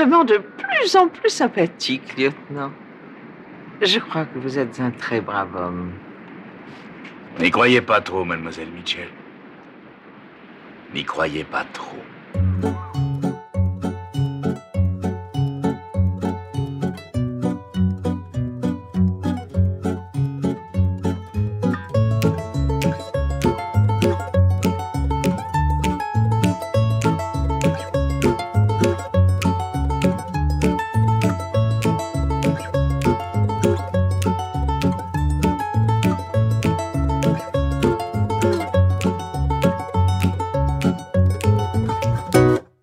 vraiment de plus en plus sympathique, lieutenant. Je crois que vous êtes un très brave homme. N'y croyez pas trop, mademoiselle Mitchell. N'y croyez pas trop.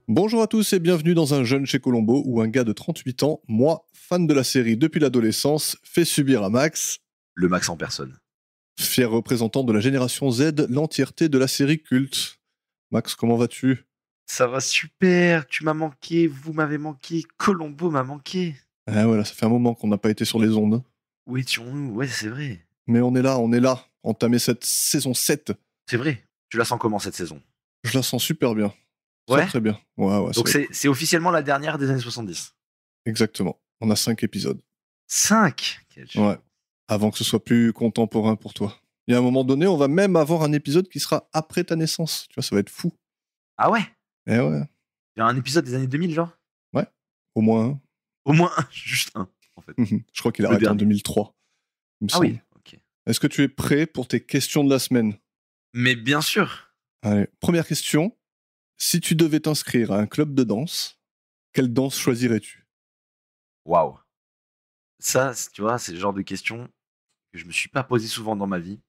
Bonjour à tous et bienvenue dans Un jeune chez Colombo où un gars de 38 ans, moi, fan de la série depuis l'adolescence, fait subir à Max, le Max en personne, fier représentant de la génération Z, l'entièreté de la série culte. Max, comment vas-tu ? Ça va super, tu m'as manqué, vous m'avez manqué, Colombo m'a manqué. Ah voilà, ça fait un moment qu'on n'a pas été sur les ondes. Où étions-nous ? Ouais, c'est vrai. Mais on est là, entamer cette saison 7. C'est vrai, tu la sens comment cette saison ? Je la sens super bien. Ouais. Très bien. Ouais, donc c'est officiellement la dernière des années 70. Exactement. On a 5 épisodes. 5 ? Ouais. Avant que ce soit plus contemporain pour toi. Il y a un moment donné, on va même avoir un épisode qui sera après ta naissance. Tu vois, ça va être fou. Ah ouais ? Eh ouais. Il y a un épisode des années 2000, genre ? Ouais. Au moins un. Au moins un, juste un, en fait. Je crois qu'il a arrêté en 2003. Ah oui, ok. Est-ce que tu es prêt pour tes questions de la semaine ? Mais bien sûr. Allez, première question. Si tu devais t'inscrire à un club de danse, quelle danse choisirais-tu ? Waouh. Ça, tu vois, c'est le genre de question que je me suis pas posé souvent dans ma vie.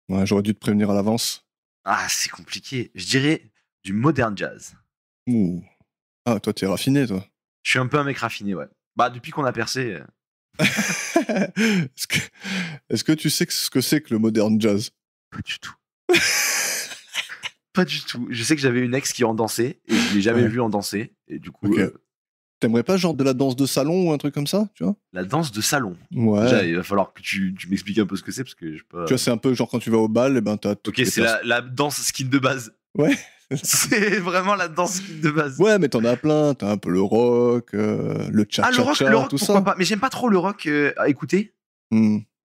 Ouais, j'aurais dû te prévenir à l'avance. Ah, c'est compliqué. Je dirais du modern jazz. Ouh. Ah, toi, t'es raffiné, toi. Je suis un peu un mec raffiné, ouais. Bah, depuis qu'on a percé... Est-ce que tu sais ce que c'est que le modern jazz ? Pas du tout. Pas du tout. Je sais que j'avais une ex qui en dansait et je l'ai jamais vue en danser. Et du coup... Okay. T'aimerais pas genre de la danse de salon ou un truc comme ça, tu vois ? La danse de salon. Ouais. Déjà, il va falloir que tu m'expliques un peu ce que c'est parce que je pas... Tu vois, c'est un peu genre quand tu vas au bal, et ben t'as... Ok, c'est la danse skin de base. Ouais. C'est vraiment la danse skin de base. Ouais, mais t'en as plein. T'as un peu le rock, le cha-cha-cha, le rock, tout pourquoi ça. pas. Mais j'aime pas trop le rock à écouter.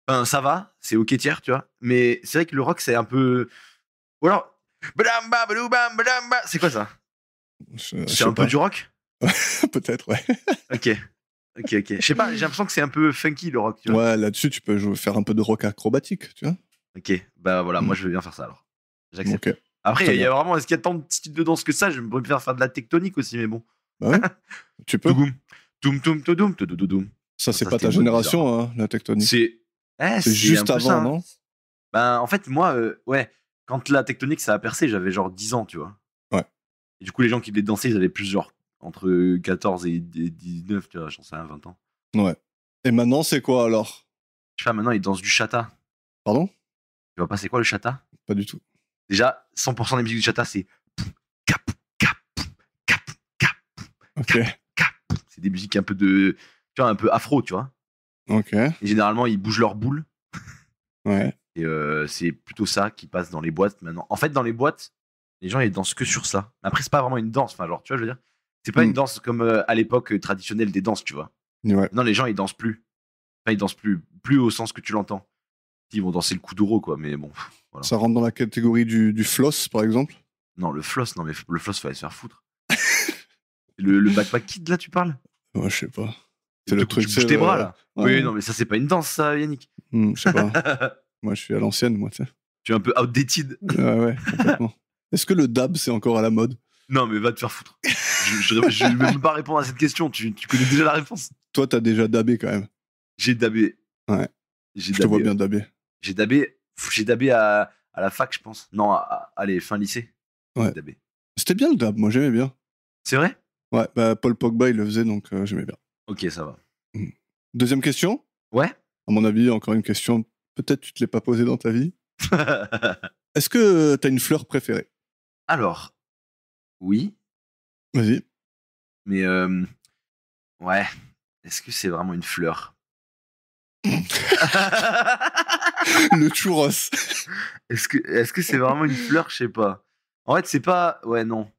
Enfin, ça va, c'est ok tiers, tu vois. Mais c'est vrai que le rock, c'est un peu... Ou alors... C'est quoi ça ? C'est un peu du rock ? Peut-être, ouais. Ok. Je sais pas, j'ai l'impression que c'est un peu funky le rock, tu vois. Ouais, là-dessus, tu peux faire un peu de rock acrobatique, tu vois. Ok, bah voilà, moi je veux bien faire ça alors. J'accepte. Okay. Après, il y a vraiment, est-ce qu'il y a tant de styles de danse que ça ? Je me préfère faire de la tectonique aussi, mais bon. Bah ouais, tu peux. Ça, c'est pas ta génération, hein, la tectonique. C'est juste avant, ça, non ? Ben, en fait, moi, ouais, quand la tectonique ça a percé, j'avais genre 10 ans, tu vois. Ouais. Et du coup, les gens qui voulaient danser, ils avaient plus genre entre 14 et 19, tu vois, j'en sais rien, 20 ans. Ouais. Et maintenant, c'est quoi alors ? Je sais pas, maintenant, ils dansent du chata. Pardon ? Tu vois pas, c'est quoi le chata ? Pas du tout. Déjà, 100% des musiques du chata, c'est... Ok. C'est des musiques un peu de... Tu vois, un peu afro, tu vois. Ok. Et généralement, ils bougent leurs boules. Ouais. Et c'est plutôt ça qui passe dans les boîtes maintenant. En fait, dans les boîtes, les gens, ils dansent que sur ça. Mais après, c'est pas vraiment une danse. Enfin, genre, tu vois, je veux dire, c'est pas une danse comme à l'époque traditionnelle des danses, tu vois. Ouais. Non, les gens, ils dansent plus. Enfin, ils dansent plus au sens que tu l'entends. Ils vont danser le kuduro, quoi, mais bon. Voilà. Ça rentre dans la catégorie du floss, par exemple ? Non, le floss, non, mais le floss, fallait se faire foutre. le backpack kid, là, tu parles ? Ouais, je sais pas. C'est le truc. Tu bouges tes bras, là. Ouais. Oui, non, mais ça, c'est pas une danse, ça, Yannick. Je sais pas. Moi, je suis à l'ancienne, moi, tu sais. Tu es un peu outdated. Ouais, complètement. Est-ce que le dab, c'est encore à la mode ? Non, mais va te faire foutre. Je vais même pas répondre à cette question. Tu connais déjà la réponse. Toi, t'as déjà dabé quand même. J'ai dabé. Ouais. Je te vois bien dabé. J'ai dabé à la fac, je pense. Non, allez, fin lycée. Ouais. C'était bien le dab, moi j'aimais bien. C'est vrai ? Ouais, bah Paul Pogba il le faisait donc j'aimais bien. Ok, ça va. Deuxième question ? Ouais. À mon avis, encore une question, peut-être tu te l'es pas posée dans ta vie. Est-ce que t'as une fleur préférée ? Alors, oui. Vas-y. Mais ouais, est-ce que c'est vraiment une fleur ? Le churros. Est-ce que c'est vraiment une fleur ? Je sais pas. En fait, c'est pas... Ouais, non.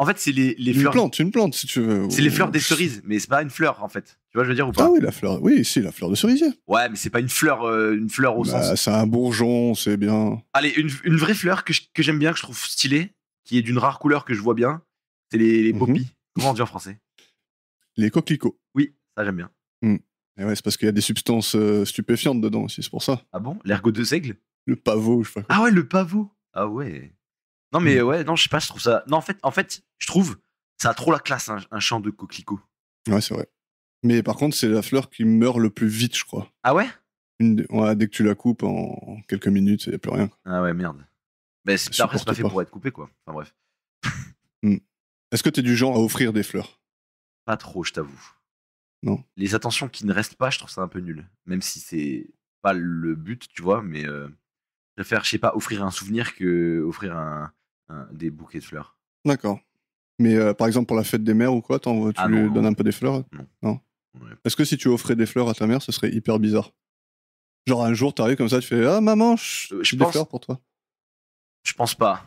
En fait, c'est les Une fleurs. plante, si tu veux. C'est les fleurs des cerises, mais c'est pas une fleur en fait. Tu vois, je veux dire ou pas? Ah oui, la fleur. Oui, si, la fleur de cerisier. Ouais, mais c'est pas une fleur au Bah, sens. c'est un bourgeon, c'est bien. Allez, une vraie fleur que j'aime bien, que je trouve stylée, qui est d'une rare couleur que je vois bien, c'est les Mhm. poppies. Comment on dit en français? Les coquelicots. Oui, ça j'aime bien. Et ouais, c'est parce qu'il y a des substances stupéfiantes dedans aussi, c'est pour ça. Ah bon? L'ergot de seigle? Le pavot, je sais pas quoi. Ah ouais, le pavot. Ah ouais. Non mais ouais, non, je sais pas, je trouve ça. Non, en fait, je trouve ça a trop la classe, un champ de coquelicots. Ouais, c'est vrai. Mais par contre, c'est la fleur qui meurt le plus vite, je crois. Ah ouais? Ouais, dès que tu la coupes en quelques minutes, il n'y a plus rien. Ah ouais, merde. Mais après, c'est pas supporte fait pas. pour être coupé, quoi. Enfin bref. Est-ce que t'es du genre à offrir des fleurs? Pas trop, je t'avoue. Non. Les attentions qui ne restent pas, je trouve ça un peu nul. Même si c'est pas le but, tu vois, mais je préfère, je sais pas, offrir un souvenir que offrir des bouquets de fleurs. D'accord. Mais par exemple, pour la fête des mères ou quoi, tu Ah lui non, donnes non. un peu des fleurs? Ouais. Est-ce que si tu offrais des fleurs à ta mère, ce serait hyper bizarre? Genre un jour, t'arrives comme ça, tu fais « Ah maman, je j'ai des pense- fleurs pour toi. Je pense pas.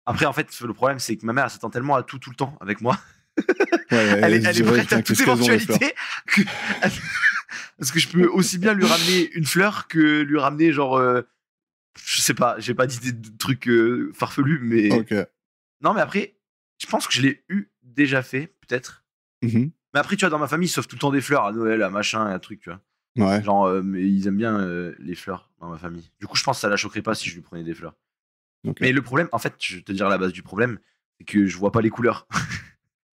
Après, en fait, le problème, c'est que ma mère, elle s'attend tellement à tout le temps avec moi. » Ouais, Elle est se dirait, prête putain, à toute qu'est-ce qu'elles ont, les fleurs. éventualité. Parce que je peux aussi bien lui ramener une fleur que lui ramener, genre. Je sais pas, j'ai pas d'idée de trucs farfelus, mais. Ok. Non, mais après, je pense que je l'ai déjà fait, peut-être. Mhm. Mais après, tu vois, dans ma famille, ils s'offrent tout le temps des fleurs à Noël, à machin, à truc, tu vois. Ouais. Genre, mais ils aiment bien les fleurs dans ma famille. Du coup, je pense que ça la choquerait pas si je lui prenais des fleurs. Ok. Mais le problème, en fait, je vais te dire la base du problème, c'est que je vois pas les couleurs.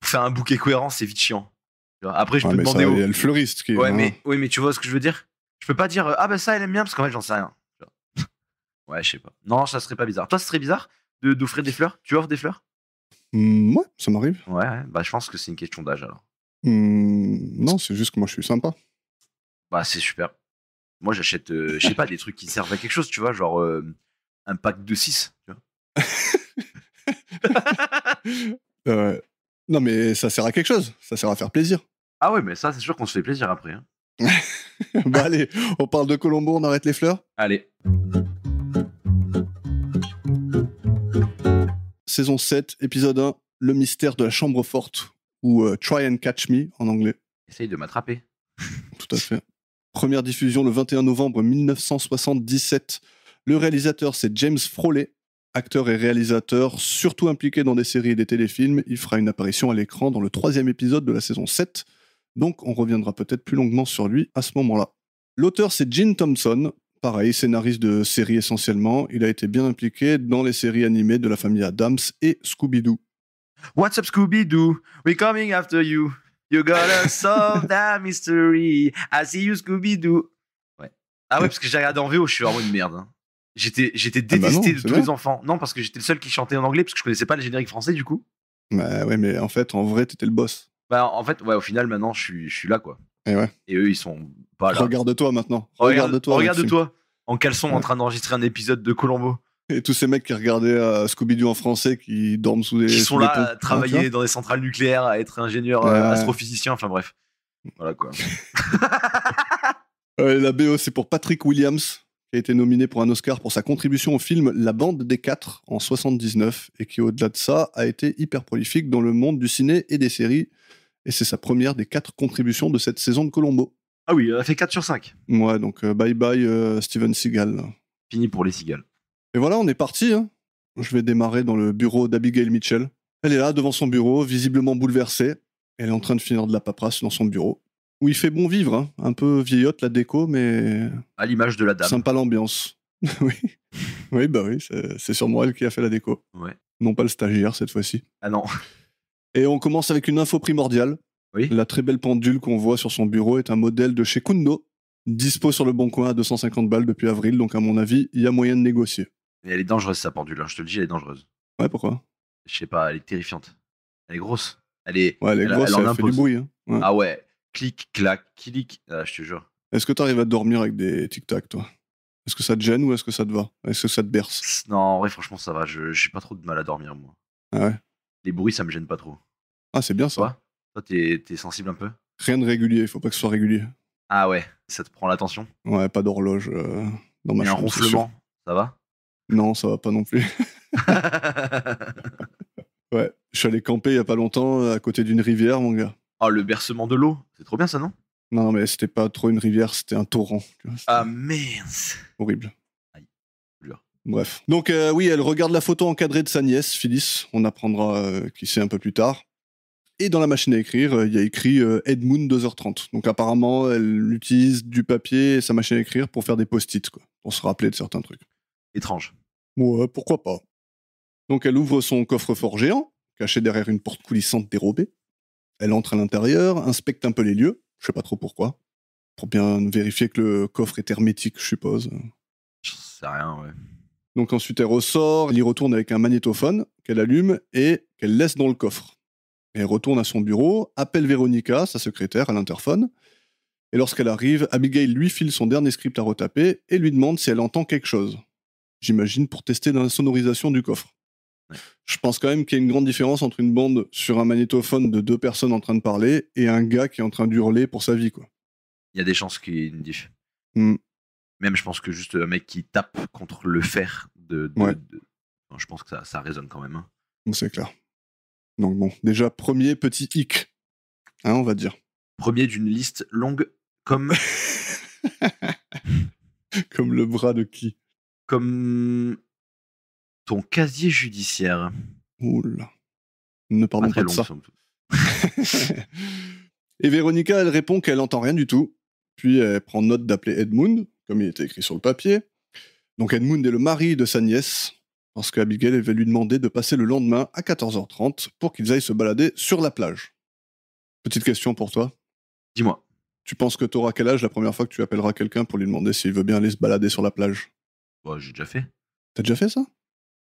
Pour faire un bouquet cohérent, c'est vite chiant. Tu vois, après, je Ouais, peux mais ça, demander il y a le fleuriste qui est. Ouais, hein. mais tu vois ce que je veux dire? Je peux pas dire ah bah ça elle aime bien parce qu'en fait j'en sais rien. Tu vois. Ouais, je sais pas. Non, ça serait pas bizarre. Toi, ça serait bizarre d'offrir des fleurs? Tu offres des fleurs? Ouais, ça m'arrive. Ouais, bah je pense que c'est une question d'âge alors. Non, c'est juste que moi, je suis sympa. Bah c'est super. Moi j'achète, je sais pas, des trucs qui servent à quelque chose, tu vois, genre un pack de 6. Tu vois. Non, mais ça sert à quelque chose. Ça sert à faire plaisir. Ah ouais, mais ça c'est sûr qu'on se fait plaisir après. Hein. Bah allez, on parle de Colombo, on arrête les fleurs. Allez. Saison 7, épisode 1, Le mystère de la chambre forte, ou Try and Catch Me en anglais. Essaye de m'attraper. Tout à fait. Première diffusion le 21 novembre 1977. Le réalisateur, c'est James Froley. Acteur et réalisateur, surtout impliqué dans des séries et des téléfilms, il fera une apparition à l'écran dans le 3e épisode de la saison 7. Donc on reviendra peut-être plus longuement sur lui à ce moment-là. L'auteur, c'est Gene Thompson. Pareil, scénariste de séries essentiellement. Il a été bien impliqué dans les séries animées de la famille Addams et Scooby-Doo. What's up Scooby-Doo? We're coming after you. You gotta solve that mystery. I see you Scooby-Doo. Ouais. Ah ouais, parce que j'ai regardé en VO, je suis vraiment une merde. Hein. J'étais détesté bah non, de c'est tous bien. les enfants. Non, parce que j'étais le seul qui chantait en anglais, parce que je connaissais pas le générique français du coup. Bah ouais, mais en fait, en vrai, t'étais le boss. Bah en fait, ouais, au final, maintenant, je suis là, quoi. Et ouais. Et eux, ils sont pas là. Regarde-toi maintenant. Regarde-toi, Maxime. en caleçon, en Ouais. train d'enregistrer un épisode de Colombo. Et tous ces mecs qui regardaient Scooby-Doo en français, qui dorment sous des Qui sous sont des là ponts. à travailler Hein, tu dans des centrales nucléaires, à être ingénieur Ouais. astrophysicien, enfin bref. Voilà quoi. vois. La BO, c'est pour Patrick Williams, qui a été nominé pour un Oscar pour sa contribution au film La Bande des Quatre en 79, et qui, au-delà de ça, a été hyper prolifique dans le monde du ciné et des séries. Et c'est sa première des 4 contributions de cette saison de Colombo. Ah oui, elle a fait 4 sur 5. Ouais, donc bye bye Steven Seagal. Fini pour les cigales. Et voilà, on est parti. Hein. Je vais démarrer dans le bureau d'Abigail Mitchell. Elle est là, devant son bureau, visiblement bouleversée. Elle est en train de finir de la paperasse dans son bureau, où il fait bon vivre. Hein. Un peu vieillotte la déco, mais À l'image de la dame. sympa l'ambiance. Oui. Oui, bah oui, c'est sûrement elle qui a fait la déco. Ouais. Non pas le stagiaire cette fois-ci. Ah non. Et on commence avec une info primordiale. Oui. La très belle pendule qu'on voit sur son bureau est un modèle de chez Kundo, dispo sur le bon coin à 250 balles depuis avril, donc à mon avis, il y a moyen de négocier. Mais elle est dangereuse sa pendule, hein. Je te le dis, elle est dangereuse. Ouais, pourquoi? Je sais pas, elle est terrifiante. Elle est grosse. Elle est. Ouais, elle est grosse, en elle fait du impose. bruit. Hein. Ouais. Ah ouais. Clic, clac, clic. Ah, je te jure. Est-ce que tu arrives à dormir avec des tic-tac, toi? Est-ce que ça te gêne ou est-ce que ça te va? Est-ce que ça te berce? Non, en vrai, franchement, ça va. J'ai pas trop de mal à dormir, moi. Ah ouais? Les bruits, ça me gêne pas trop. Ah, c'est bien ça. Toi, t'es sensible un peu? Rien de régulier, il faut pas que ce soit régulier. Ah ouais, ça te prend l'attention? Ouais, pas d'horloge dans ma Et un chambre. c'est sûr. ronflement, ça va? Non, ça va pas non plus. Ouais. Je suis allé camper il y a pas longtemps à côté d'une rivière, mon gars. Oh, le bercement de l'eau. C'est trop bien ça, non? Non, mais c'était pas trop une rivière, c'était un torrent. Tu vois, c'était Ah, mince. horrible. Aïe, dur. Bref. Donc oui, elle regarde la photo encadrée de sa nièce, Phyllis. On apprendra qui c'est un peu plus tard. Et dans la machine à écrire, il y a écrit Edmund 2h30. Donc apparemment, elle utilise du papier et sa machine à écrire pour faire des post-it, quoi, pour se rappeler de certains trucs. Étrange. Ouais, pourquoi pas. Donc elle ouvre son coffre-fort géant, caché derrière une porte coulissante dérobée. Elle entre à l'intérieur, inspecte un peu les lieux, je sais pas trop pourquoi, pour bien vérifier que le coffre est hermétique, je suppose. Je sais rien, ouais. Donc ensuite elle ressort, elle y retourne avec un magnétophone qu'elle allume et qu'elle laisse dans le coffre. Et elle retourne à son bureau, appelle Véronica, sa secrétaire, à l'interphone. Et lorsqu'elle arrive, Abigail lui file son dernier script à retaper et lui demande si elle entend quelque chose. J'imagine pour tester la sonorisation du coffre. Ouais. Je pense quand même qu'il y a une grande différence entre une bande sur un magnétophone de 2 personnes en train de parler et un gars qui est en train d'hurler pour sa vie, quoi. Il y a des chances qu'il y ait une diff. Hmm. Même, je pense que juste un mec qui tape contre le fer Ouais. Non, je pense que ça résonne quand même. Hein. Bon, c'est clair. Donc bon, déjà, premier petit hic, hein, on va dire. Premier d'une liste longue comme Comme le bras de qui? comme ton casier judiciaire. Oula. Ne parlons Pas très pas de long, ça. somme toute. Et Véronica, elle répond qu'elle entend rien du tout. Puis elle prend note d'appeler Edmund, comme il était écrit sur le papier. Donc Edmund est le mari de sa nièce, parce qu'Abigail va lui demander de passer le lendemain à 14h30 pour qu'ils aillent se balader sur la plage. Petite question pour toi. Dis-moi. Tu penses que t'auras quel âge la première fois que tu appelleras quelqu'un pour lui demander s'il veut bien aller se balader sur la plage? Bon, j'ai déjà fait. T'as déjà fait ça?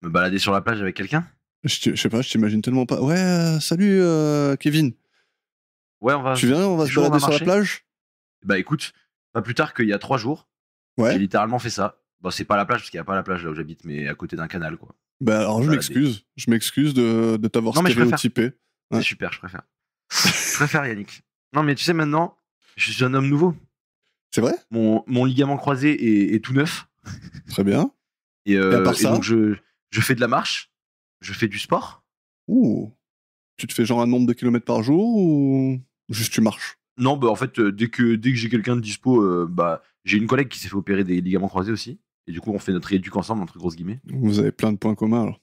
Me balader sur la plage avec quelqu'un? Je sais pas, je t'imagine tellement pas. Ouais, salut Kevin. Ouais, on va. Tu viens, on va se Jour, on va balader sur la marcher. plage? Bah écoute, pas plus tard qu'il y a 3 jours, j'ai Ouais. littéralement fait ça. Bon, c'est pas la plage parce qu'il n'y a pas la plage là où j'habite, mais à côté d'un canal quoi. Bah alors je Balader. m'excuse. Je m'excuse de t'avoir Non, mais je préfère. stéréotypé. Ouais. C'est super, je préfère. Je préfère Yannick. Non, mais tu sais, maintenant, je suis un homme nouveau. C'est vrai? Mon ligament croisé est tout neuf. Très bien. Et à part ça donc, je fais de la marche, je fais du sport. Ouh. Tu te fais genre un nombre de kilomètres par jour ou juste tu marches? Non, bah en fait, dès que j'ai quelqu'un de dispo, bah, j'ai une collègue qui s'est fait opérer des ligaments croisés aussi. Et du coup, on fait notre rééduque ensemble, entre grosses guillemets. Vous avez plein de points communs alors.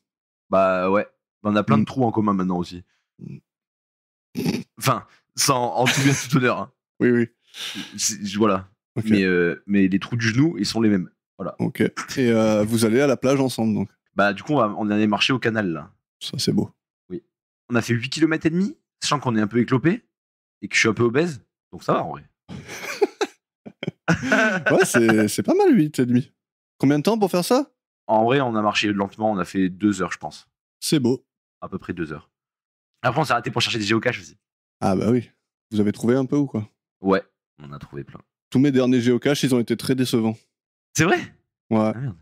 Bah ouais, on a plein de Mm. trous en commun maintenant aussi. Enfin, sans en tout bien tout honneur. Hein. Oui, oui. Voilà. Ok. Mais les trous du genou, ils sont les mêmes. Voilà. Ok. Et vous allez à la plage ensemble donc. Bah du coup, on allait marcher au canal là. Ça c'est beau. On a fait 8 km et demi, sachant qu'on est un peu éclopé et que je suis un peu obèse. Donc ça va en vrai. Ouais, c'est pas mal 8,5. Combien de temps pour faire ça? En vrai, on a marché lentement, on a fait 2 heures, je pense. C'est beau. À peu près 2 heures. Après, on s'est arrêté pour chercher des géocaches aussi. Ah bah oui. Vous avez trouvé un peu ou quoi? Ouais, on a trouvé plein. Tous mes derniers géocaches, ils ont été très décevants. C'est vrai? Ouais. Ah merde.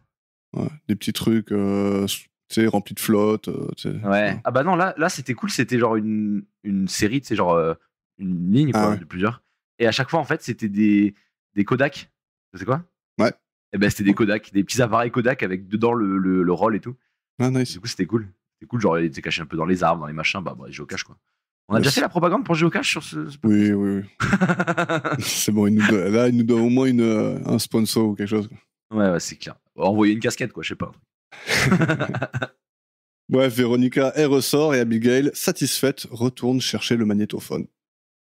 Ouais. Des petits trucs, tu sais, remplis de flotte. Tu sais. Ouais. Ah bah non, là c'était cool, c'était genre une série, tu sais, genre une ligne quoi, Ah ouais. de plusieurs. Et à chaque fois, en fait, c'était des Kodak. C'est quoi? Ouais. Et ben c'était des Kodak, des petits appareils Kodak avec dedans le roll et tout. Ah nice. Du coup, c'était cool. C'était cool, genre, il était caché un peu dans les arbres, dans les machins, bah, géocache, quoi. On a Yes. déjà fait la propagande pour géocache sur ce podcast. Oui, oui, oui. C'est bon, il nous doit au moins un sponsor ou quelque chose. Ouais, c'est clair. Envoyer une casquette, quoi, je sais pas. Bref, Véronica, elle ressort et Abigail, satisfaite, retourne chercher le magnétophone.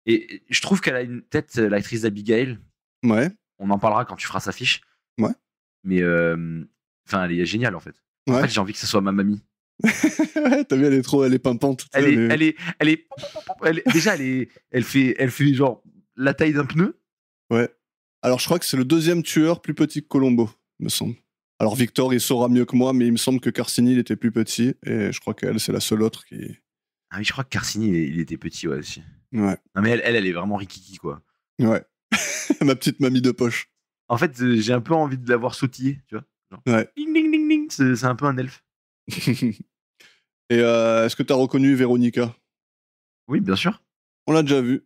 Et je trouve qu'elle a une tête, l'actrice d'Abigail. Ouais, On en parlera quand tu feras sa fiche. Ouais. Mais, enfin, elle est géniale, en fait. En ouais. fait, j'ai envie que ce soit ma mamie. Ouais, t'as vu, elle est pimpante. Elle est, déjà, elle fait genre la taille d'un pneu. Ouais. Alors, je crois que c'est le deuxième tueur plus petit que Colombo, me semble. Alors, Victor, il saura mieux que moi, mais il me semble que Carcini, il était plus petit. Et je crois qu'elle, c'est la seule autre qui... Ah oui, je crois que Carcini, il était petit, ouais, aussi. Ouais. Non, mais elle est vraiment rikiki, quoi. Ouais. Ma petite mamie de poche. En fait, j'ai un peu envie de l'avoir sautillée, tu vois. Genre, Ouais. ding, ding, ding, ding. C'est un peu un elfe. Et est-ce que t'as reconnu Véronica? Oui, bien sûr. On l'a déjà vu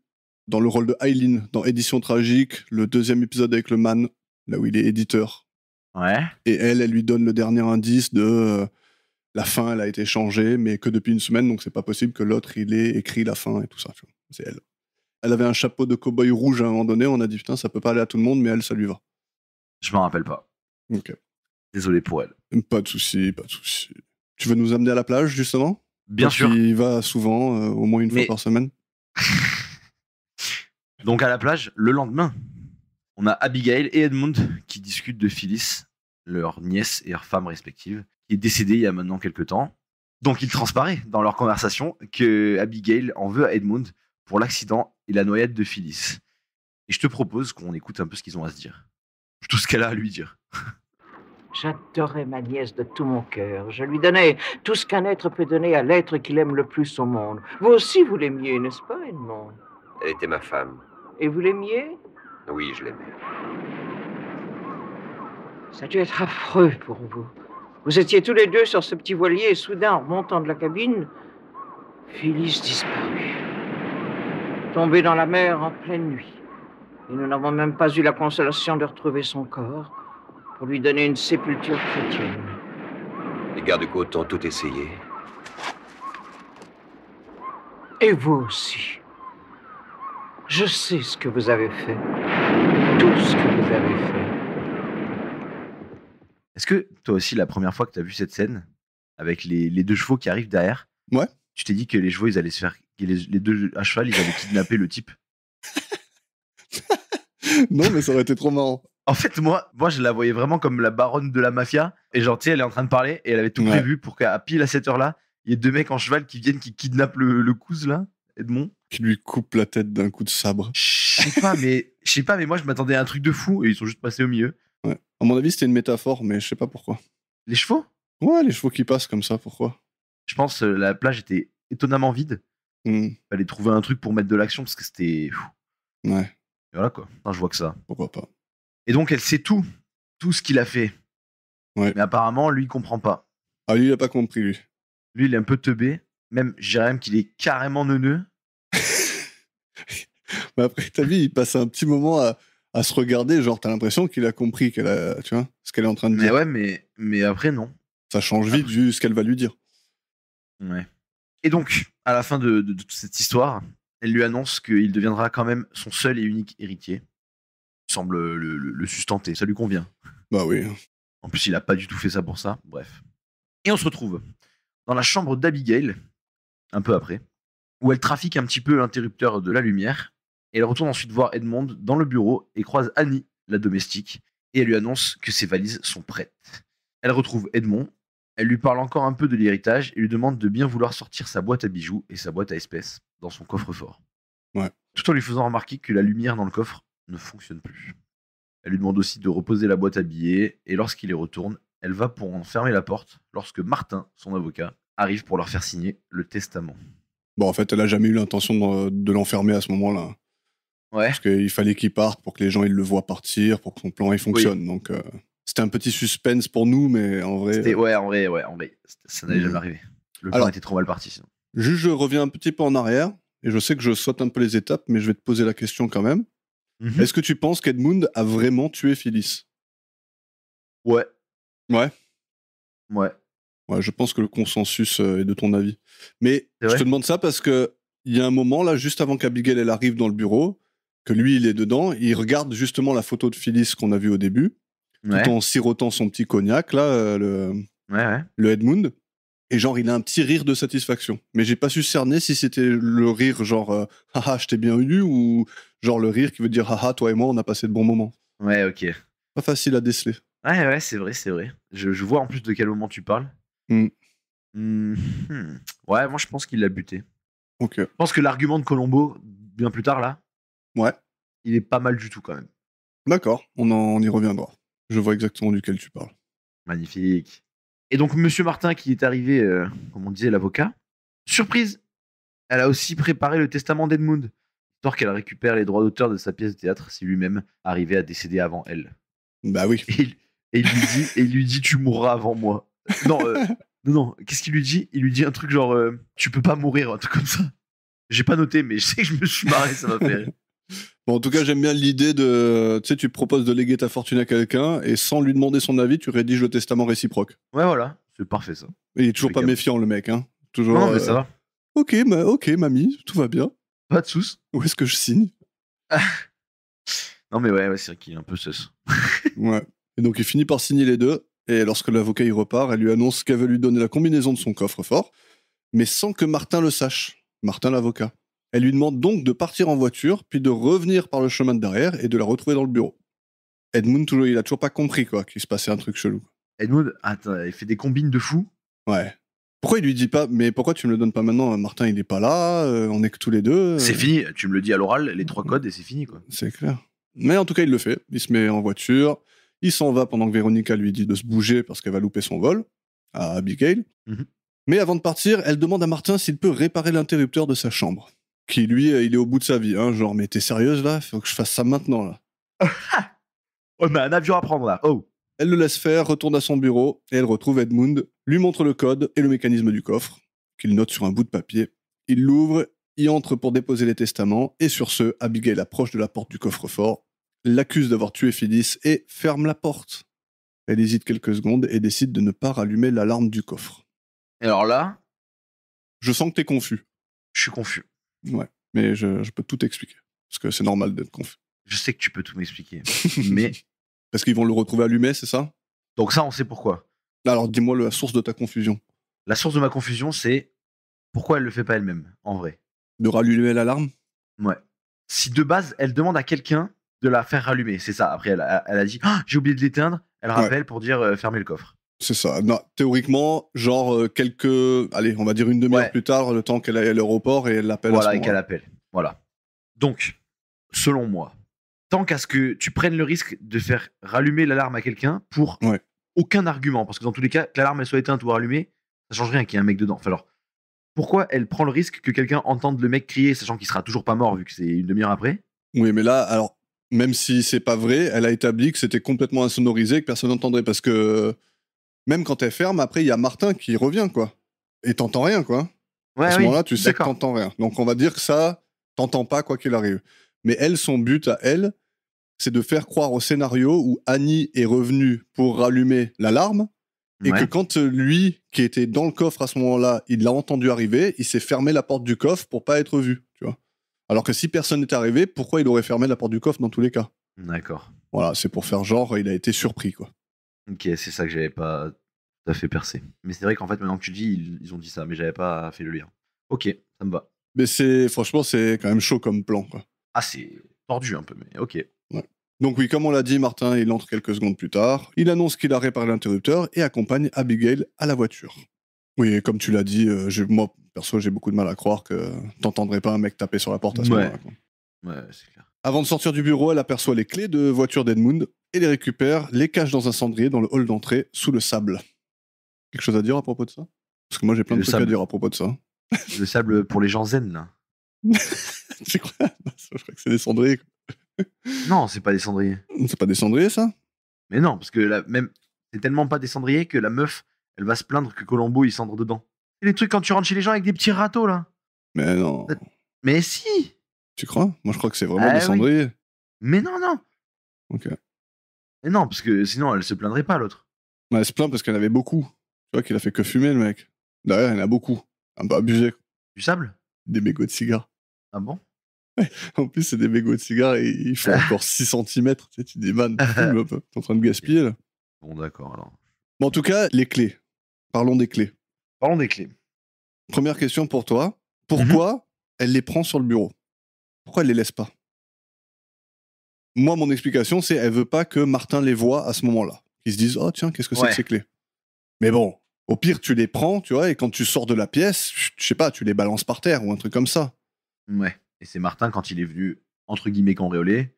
dans le rôle de Eileen dans Édition Tragique, le deuxième épisode avec le man, là où il est éditeur. Ouais. Et elle lui donne le dernier indice de la fin, elle a été changée, mais que depuis une semaine, donc c'est pas possible que l'autre, il ait écrit la fin et tout ça. Tu vois. C'est elle. Elle avait un chapeau de cow-boy rouge à un moment donné, on a dit putain, ça peut pas aller à tout le monde, mais elle, ça lui va. Je m'en rappelle pas. Ok. Désolé pour elle. Pas de souci, pas de souci. Tu veux nous amener à la plage, justement? Bien sûr. Il va souvent, au moins une fois par semaine. Donc à la plage, le lendemain, on a Abigail et Edmund qui discutent de Phyllis, leur nièce et leur femme respective, qui est décédée il y a maintenant quelques temps. Donc il transparaît dans leur conversation que Abigail en veut à Edmund pour l'accident et la noyade de Phyllis. Et je te propose qu'on écoute un peu ce qu'ils ont à se dire. Tout ce qu'elle a à lui dire. J'adorais ma nièce de tout mon cœur. Je lui donnais tout ce qu'un être peut donner à l'être qu'il aime le plus au monde. Vous aussi, vous l'aimiez, n'est-ce pas, Edmond? Elle était ma femme. Et vous l'aimiez? Oui, je l'aimais. Ça a dû être affreux pour vous. Vous étiez tous les deux sur ce petit voilier et soudain, en remontant de la cabine, Phyllis disparut. Tombée dans la mer en pleine nuit. Et nous n'avons même pas eu la consolation de retrouver son corps pour lui donner une sépulture chrétienne. Les gardes-côtes ont tout essayé. Et vous aussi. Je sais ce que vous avez fait. Tout ce que vous avez fait. Est-ce que toi aussi, la première fois que tu as vu cette scène, avec les deux chevaux qui arrivent derrière, ouais, tu t'es dit que les chevaux, ils allaient se faire. Les deux à cheval, ils allaient kidnapper le type? Non, mais ça aurait été trop marrant. En fait, moi, je la voyais vraiment comme la baronne de la mafia. Et genre, tu sais, elle est en train de parler et elle avait tout prévu pour qu'à pile à cette heure-là, il y ait deux mecs en cheval qui viennent, qui kidnappent le cousin, là, Edmond. Qui lui coupe la tête d'un coup de sabre. Je sais pas, mais moi, je m'attendais à un truc de fou et ils sont juste passés au milieu. Ouais. À mon avis, c'était une métaphore, mais je sais pas pourquoi. Les chevaux? Ouais, les chevaux qui passent comme ça, pourquoi? Je pense la plage était étonnamment vide. Fallait trouver un truc pour mettre de l'action parce que c'était. Ouais. Et voilà quoi. Enfin, je vois que ça. Pourquoi pas. Et donc elle sait tout ce qu'il a fait. Ouais. Mais apparemment, lui, il comprend pas. Ah, lui, il a pas compris, lui. Lui, il est un peu teubé. Même, je dirais même qu'il est carrément neuneux. Mais après, t'as vu, il passe un petit moment à se regarder, genre, t'as l'impression qu'il a compris tu vois, ce qu'elle est en train de dire. Mais ouais, mais après, non. Ça change vite vu ce qu'elle va lui dire. Ouais. Et donc, à la fin de toute cette histoire, elle lui annonce qu'il deviendra quand même son seul et unique héritier. Il semble le sustenter, ça lui convient. Bah oui. En plus, il a pas du tout fait ça pour ça. Bref. Et on se retrouve dans la chambre d'Abigail, un peu après, où elle trafique un petit peu l'interrupteur de la lumière. Et elle retourne ensuite voir Edmond dans le bureau et croise Annie, la domestique, et elle lui annonce que ses valises sont prêtes. Elle retrouve Edmond, elle lui parle encore un peu de l'héritage et lui demande de bien vouloir sortir sa boîte à bijoux et sa boîte à espèces dans son coffre-fort. Ouais. Tout en lui faisant remarquer que la lumière dans le coffre ne fonctionne plus. Elle lui demande aussi de reposer la boîte à billets et lorsqu'il y retourne, elle va pour en fermer la porte lorsque Martin, son avocat, arrive pour leur faire signer le testament. Bon, en fait, elle a jamais eu l'intention de l'enfermer à ce moment-là. Ouais. Parce qu'il fallait qu'il parte pour que les gens ils le voient partir, pour que son plan il fonctionne. Oui. Donc, c'était un petit suspense pour nous, mais en vrai. En vrai, ça n'allait jamais arriver. Le plan était trop mal parti sinon. Juste, je reviens un petit peu en arrière, et je sais que je saute un peu les étapes, mais je vais te poser la question quand même. Mm-hmm. Est-ce que tu penses qu'Edmund a vraiment tué Phyllis? Ouais. Ouais. Ouais. Ouais, je pense que le consensus est de ton avis. Mais je te demande ça parce que il y a un moment, là, juste avant qu'Abigail elle arrive dans le bureau, que lui, il est dedans, il regarde justement la photo de Phyllis qu'on a vue au début, tout en sirotant son petit cognac, là, le Edmund. Et genre, il a un petit rire de satisfaction. Mais j'ai pas su cerner si c'était le rire genre « Haha, je t'ai bien eu » ou genre le rire qui veut dire « Haha, toi et moi, on a passé de bons moments ». Ouais, ok. Pas facile à déceler. Ouais, c'est vrai. Je vois en plus de quel moment tu parles. Ouais, moi je pense qu'il l'a buté. Ok. Je pense que l'argument de Colombo, bien plus tard là, il est pas mal du tout quand même. D'accord, on y reviendra. Je vois exactement duquel tu parles. Magnifique. Et donc Monsieur Martin qui est arrivé, comme on disait, l'avocat, surprise, elle a aussi préparé le testament d'Edmund, histoire qu'elle récupère les droits d'auteur de sa pièce de théâtre si lui-même arrivait à décéder avant elle. Bah oui. Et il lui dit tu mourras avant moi. Non, qu'est-ce qu'il lui dit? Il lui dit un truc genre tu peux pas mourir, un truc comme ça. J'ai pas noté, mais je sais que je me suis marré, ça m'a fait rire. Bon, en tout cas, j'aime bien l'idée de... Tu sais, tu proposes de léguer ta fortune à quelqu'un et sans lui demander son avis, tu rédiges le testament réciproque. Ouais, voilà. C'est parfait, ça. Et il est toujours pas Impeccable. méfiant, le mec. Hein. Toujours, Non, mais ça va. Ok, mamie, tout va bien. Pas de soucis. Où est-ce que je signe? Non, mais ouais, c'est vrai qu'il est un peu sus. Ouais. Et donc, il finit par signer les deux. Et lorsque l'avocat y repart, elle lui annonce qu'elle veut lui donner la combinaison de son coffre-fort, mais sans que Martin le sache. Martin, l'avocat. Elle lui demande donc de partir en voiture, puis de revenir par le chemin de derrière et de la retrouver dans le bureau. Edmund, il a toujours pas compris, quoi, qu'il se passait un truc chelou. Edmund, attends, il fait des combines de fou. Ouais. Pourquoi il lui dit pas, mais pourquoi tu me le donnes pas maintenant? Martin, il est pas là, on est que tous les deux. C'est fini, tu me le dis à l'oral, les 3 codes et c'est fini, quoi. C'est clair. Mais en tout cas, il le fait. Il se met en voiture. Il s'en va pendant que Véronica lui dit de se bouger parce qu'elle va louper son vol à Abigail. Mhm. Mais avant de partir, elle demande à Martin s'il peut réparer l'interrupteur de sa chambre. Qui, lui, il est au bout de sa vie. Hein, genre, mais t'es sérieuse là? Faut que je fasse ça maintenant là. Oh, mais un avion à prendre là. Oh. Elle le laisse faire, retourne à son bureau et elle retrouve Edmund, lui montre le code et le mécanisme du coffre, qu'il note sur un bout de papier. Il l'ouvre, y entre pour déposer les testaments et sur ce, Abigail approche de la porte du coffre-fort, l'accuse d'avoir tué Phyllis et ferme la porte. Elle hésite quelques secondes et décide de ne pas rallumer l'alarme du coffre. Et alors là, Je sens que t'es confus. je suis confus. Ouais, mais je peux tout expliquer. Parce que c'est normal d'être confus. Je sais que tu peux tout m'expliquer. Mais. Parce qu'ils vont le retrouver allumé, c'est ça? Donc, ça, on sait pourquoi. Alors dis-moi la source de ta confusion. La source de ma confusion, c'est pourquoi elle le fait pas elle-même, en vrai. De rallumer l'alarme? Ouais. Si de base, elle demande à quelqu'un de la faire rallumer, c'est ça. Après, elle a dit ah, j'ai oublié de l'éteindre. Elle rappelle pour dire fermez le coffre. C'est ça. Non, théoriquement, genre allez, on va dire une demi-heure plus tard, le temps qu'elle aille à l'aéroport et elle l'appelle. Voilà, à ce et qu'elle appelle. Voilà. Donc, selon moi, tant qu'à ce que tu prennes le risque de faire rallumer l'alarme à quelqu'un pour aucun argument, parce que dans tous les cas, que l'alarme elle soit éteinte ou allumée, ça change rien qu'il y ait un mec dedans. Enfin, alors, pourquoi elle prend le risque que quelqu'un entende le mec crier, sachant qu'il sera toujours pas mort vu que c'est une demi-heure après? Oui, mais là, alors, même si c'est pas vrai, elle a établi que c'était complètement insonorisé, que personne n'entendrait, parce que même quand elle ferme, après, il y a Martin qui revient, quoi. Et t'entends rien, quoi. Ouais, à ce moment-là, tu sais que t'entends rien. Donc, on va dire que ça, t'entends pas, quoi qu'il arrive. Mais elle, son but à elle, c'est de faire croire au scénario où Annie est revenue pour rallumer l'alarme, et que quand lui, qui était dans le coffre à ce moment-là, il l'a entendu arriver, il s'est fermé la porte du coffre pour pas être vu, tu vois. Alors que si personne n'était arrivé, pourquoi il aurait fermé la porte du coffre dans tous les cas? D'accord. Voilà, c'est pour faire genre, il a été surpris, quoi. Ok, c'est ça que j'avais pas tout à fait percé. Mais c'est vrai qu'en fait, maintenant que tu dis, ils ont dit ça, mais j'avais pas fait le lien. Ok, ça me va. Mais franchement, c'est quand même chaud comme plan, quoi. Ah, c'est tordu un peu, mais ok. Ouais. Donc oui, comme on l'a dit, Martin, il entre quelques secondes plus tard. Il annonce qu'il a réparé l'interrupteur et accompagne Abigail à la voiture. Oui, et comme tu l'as dit, moi, perso, j'ai beaucoup de mal à croire que t'entendrais pas un mec taper sur la porte à ce moment-là, quoi. Ouais, c'est clair. Avant de sortir du bureau, elle aperçoit les clés de voiture d'Edmund et les récupère, les cache dans un cendrier dans le hall d'entrée, sous le sable. Quelque chose à dire à propos de ça? Parce que moi, j'ai plein de trucs à dire à propos de ça. Le sable pour les gens zen, là. C'est quoi? Je crois que c'est des cendriers. Non, c'est pas des cendriers. C'est pas des cendriers, ça? Mais non, parce que même c'est tellement pas des cendriers que la meuf, elle va se plaindre que Colombo il cendre dedans. C'est les trucs quand tu rentres chez les gens avec des petits râteaux là. Mais non. Mais si. Tu crois? Moi, je crois que c'est vraiment des cendriers. Oui. Mais non. Ok. Mais non, parce que sinon elle se plaindrait pas l'autre. Elle se plaint parce qu'elle avait beaucoup. Tu vois qu'il a fait que fumer le mec. Derrière, il en a beaucoup. Un peu abusé. Du sable? Des mégots de cigares. Ah bon? En plus, c'est des mégots de cigares et il faut encore 6 cm. Tu sais, tu dis, man, fume un peu. T'es en train de gaspiller, là. Bon, d'accord, alors. Bon, en tout cas, les clés. Parlons des clés. Parlons des clés. Première question pour toi. Pourquoi elle les prend sur le bureau? Pourquoi elle les laisse pas? Moi, mon explication, c'est elle veut pas que Martin les voie à ce moment-là. Qu'ils se disent, oh tiens, qu'est-ce que c'est que ces clés? Mais bon, au pire, tu les prends, tu vois, et quand tu sors de la pièce, je sais pas, tu les balances par terre ou un truc comme ça. Ouais. Et c'est Martin quand il est venu, entre guillemets, cambrioler.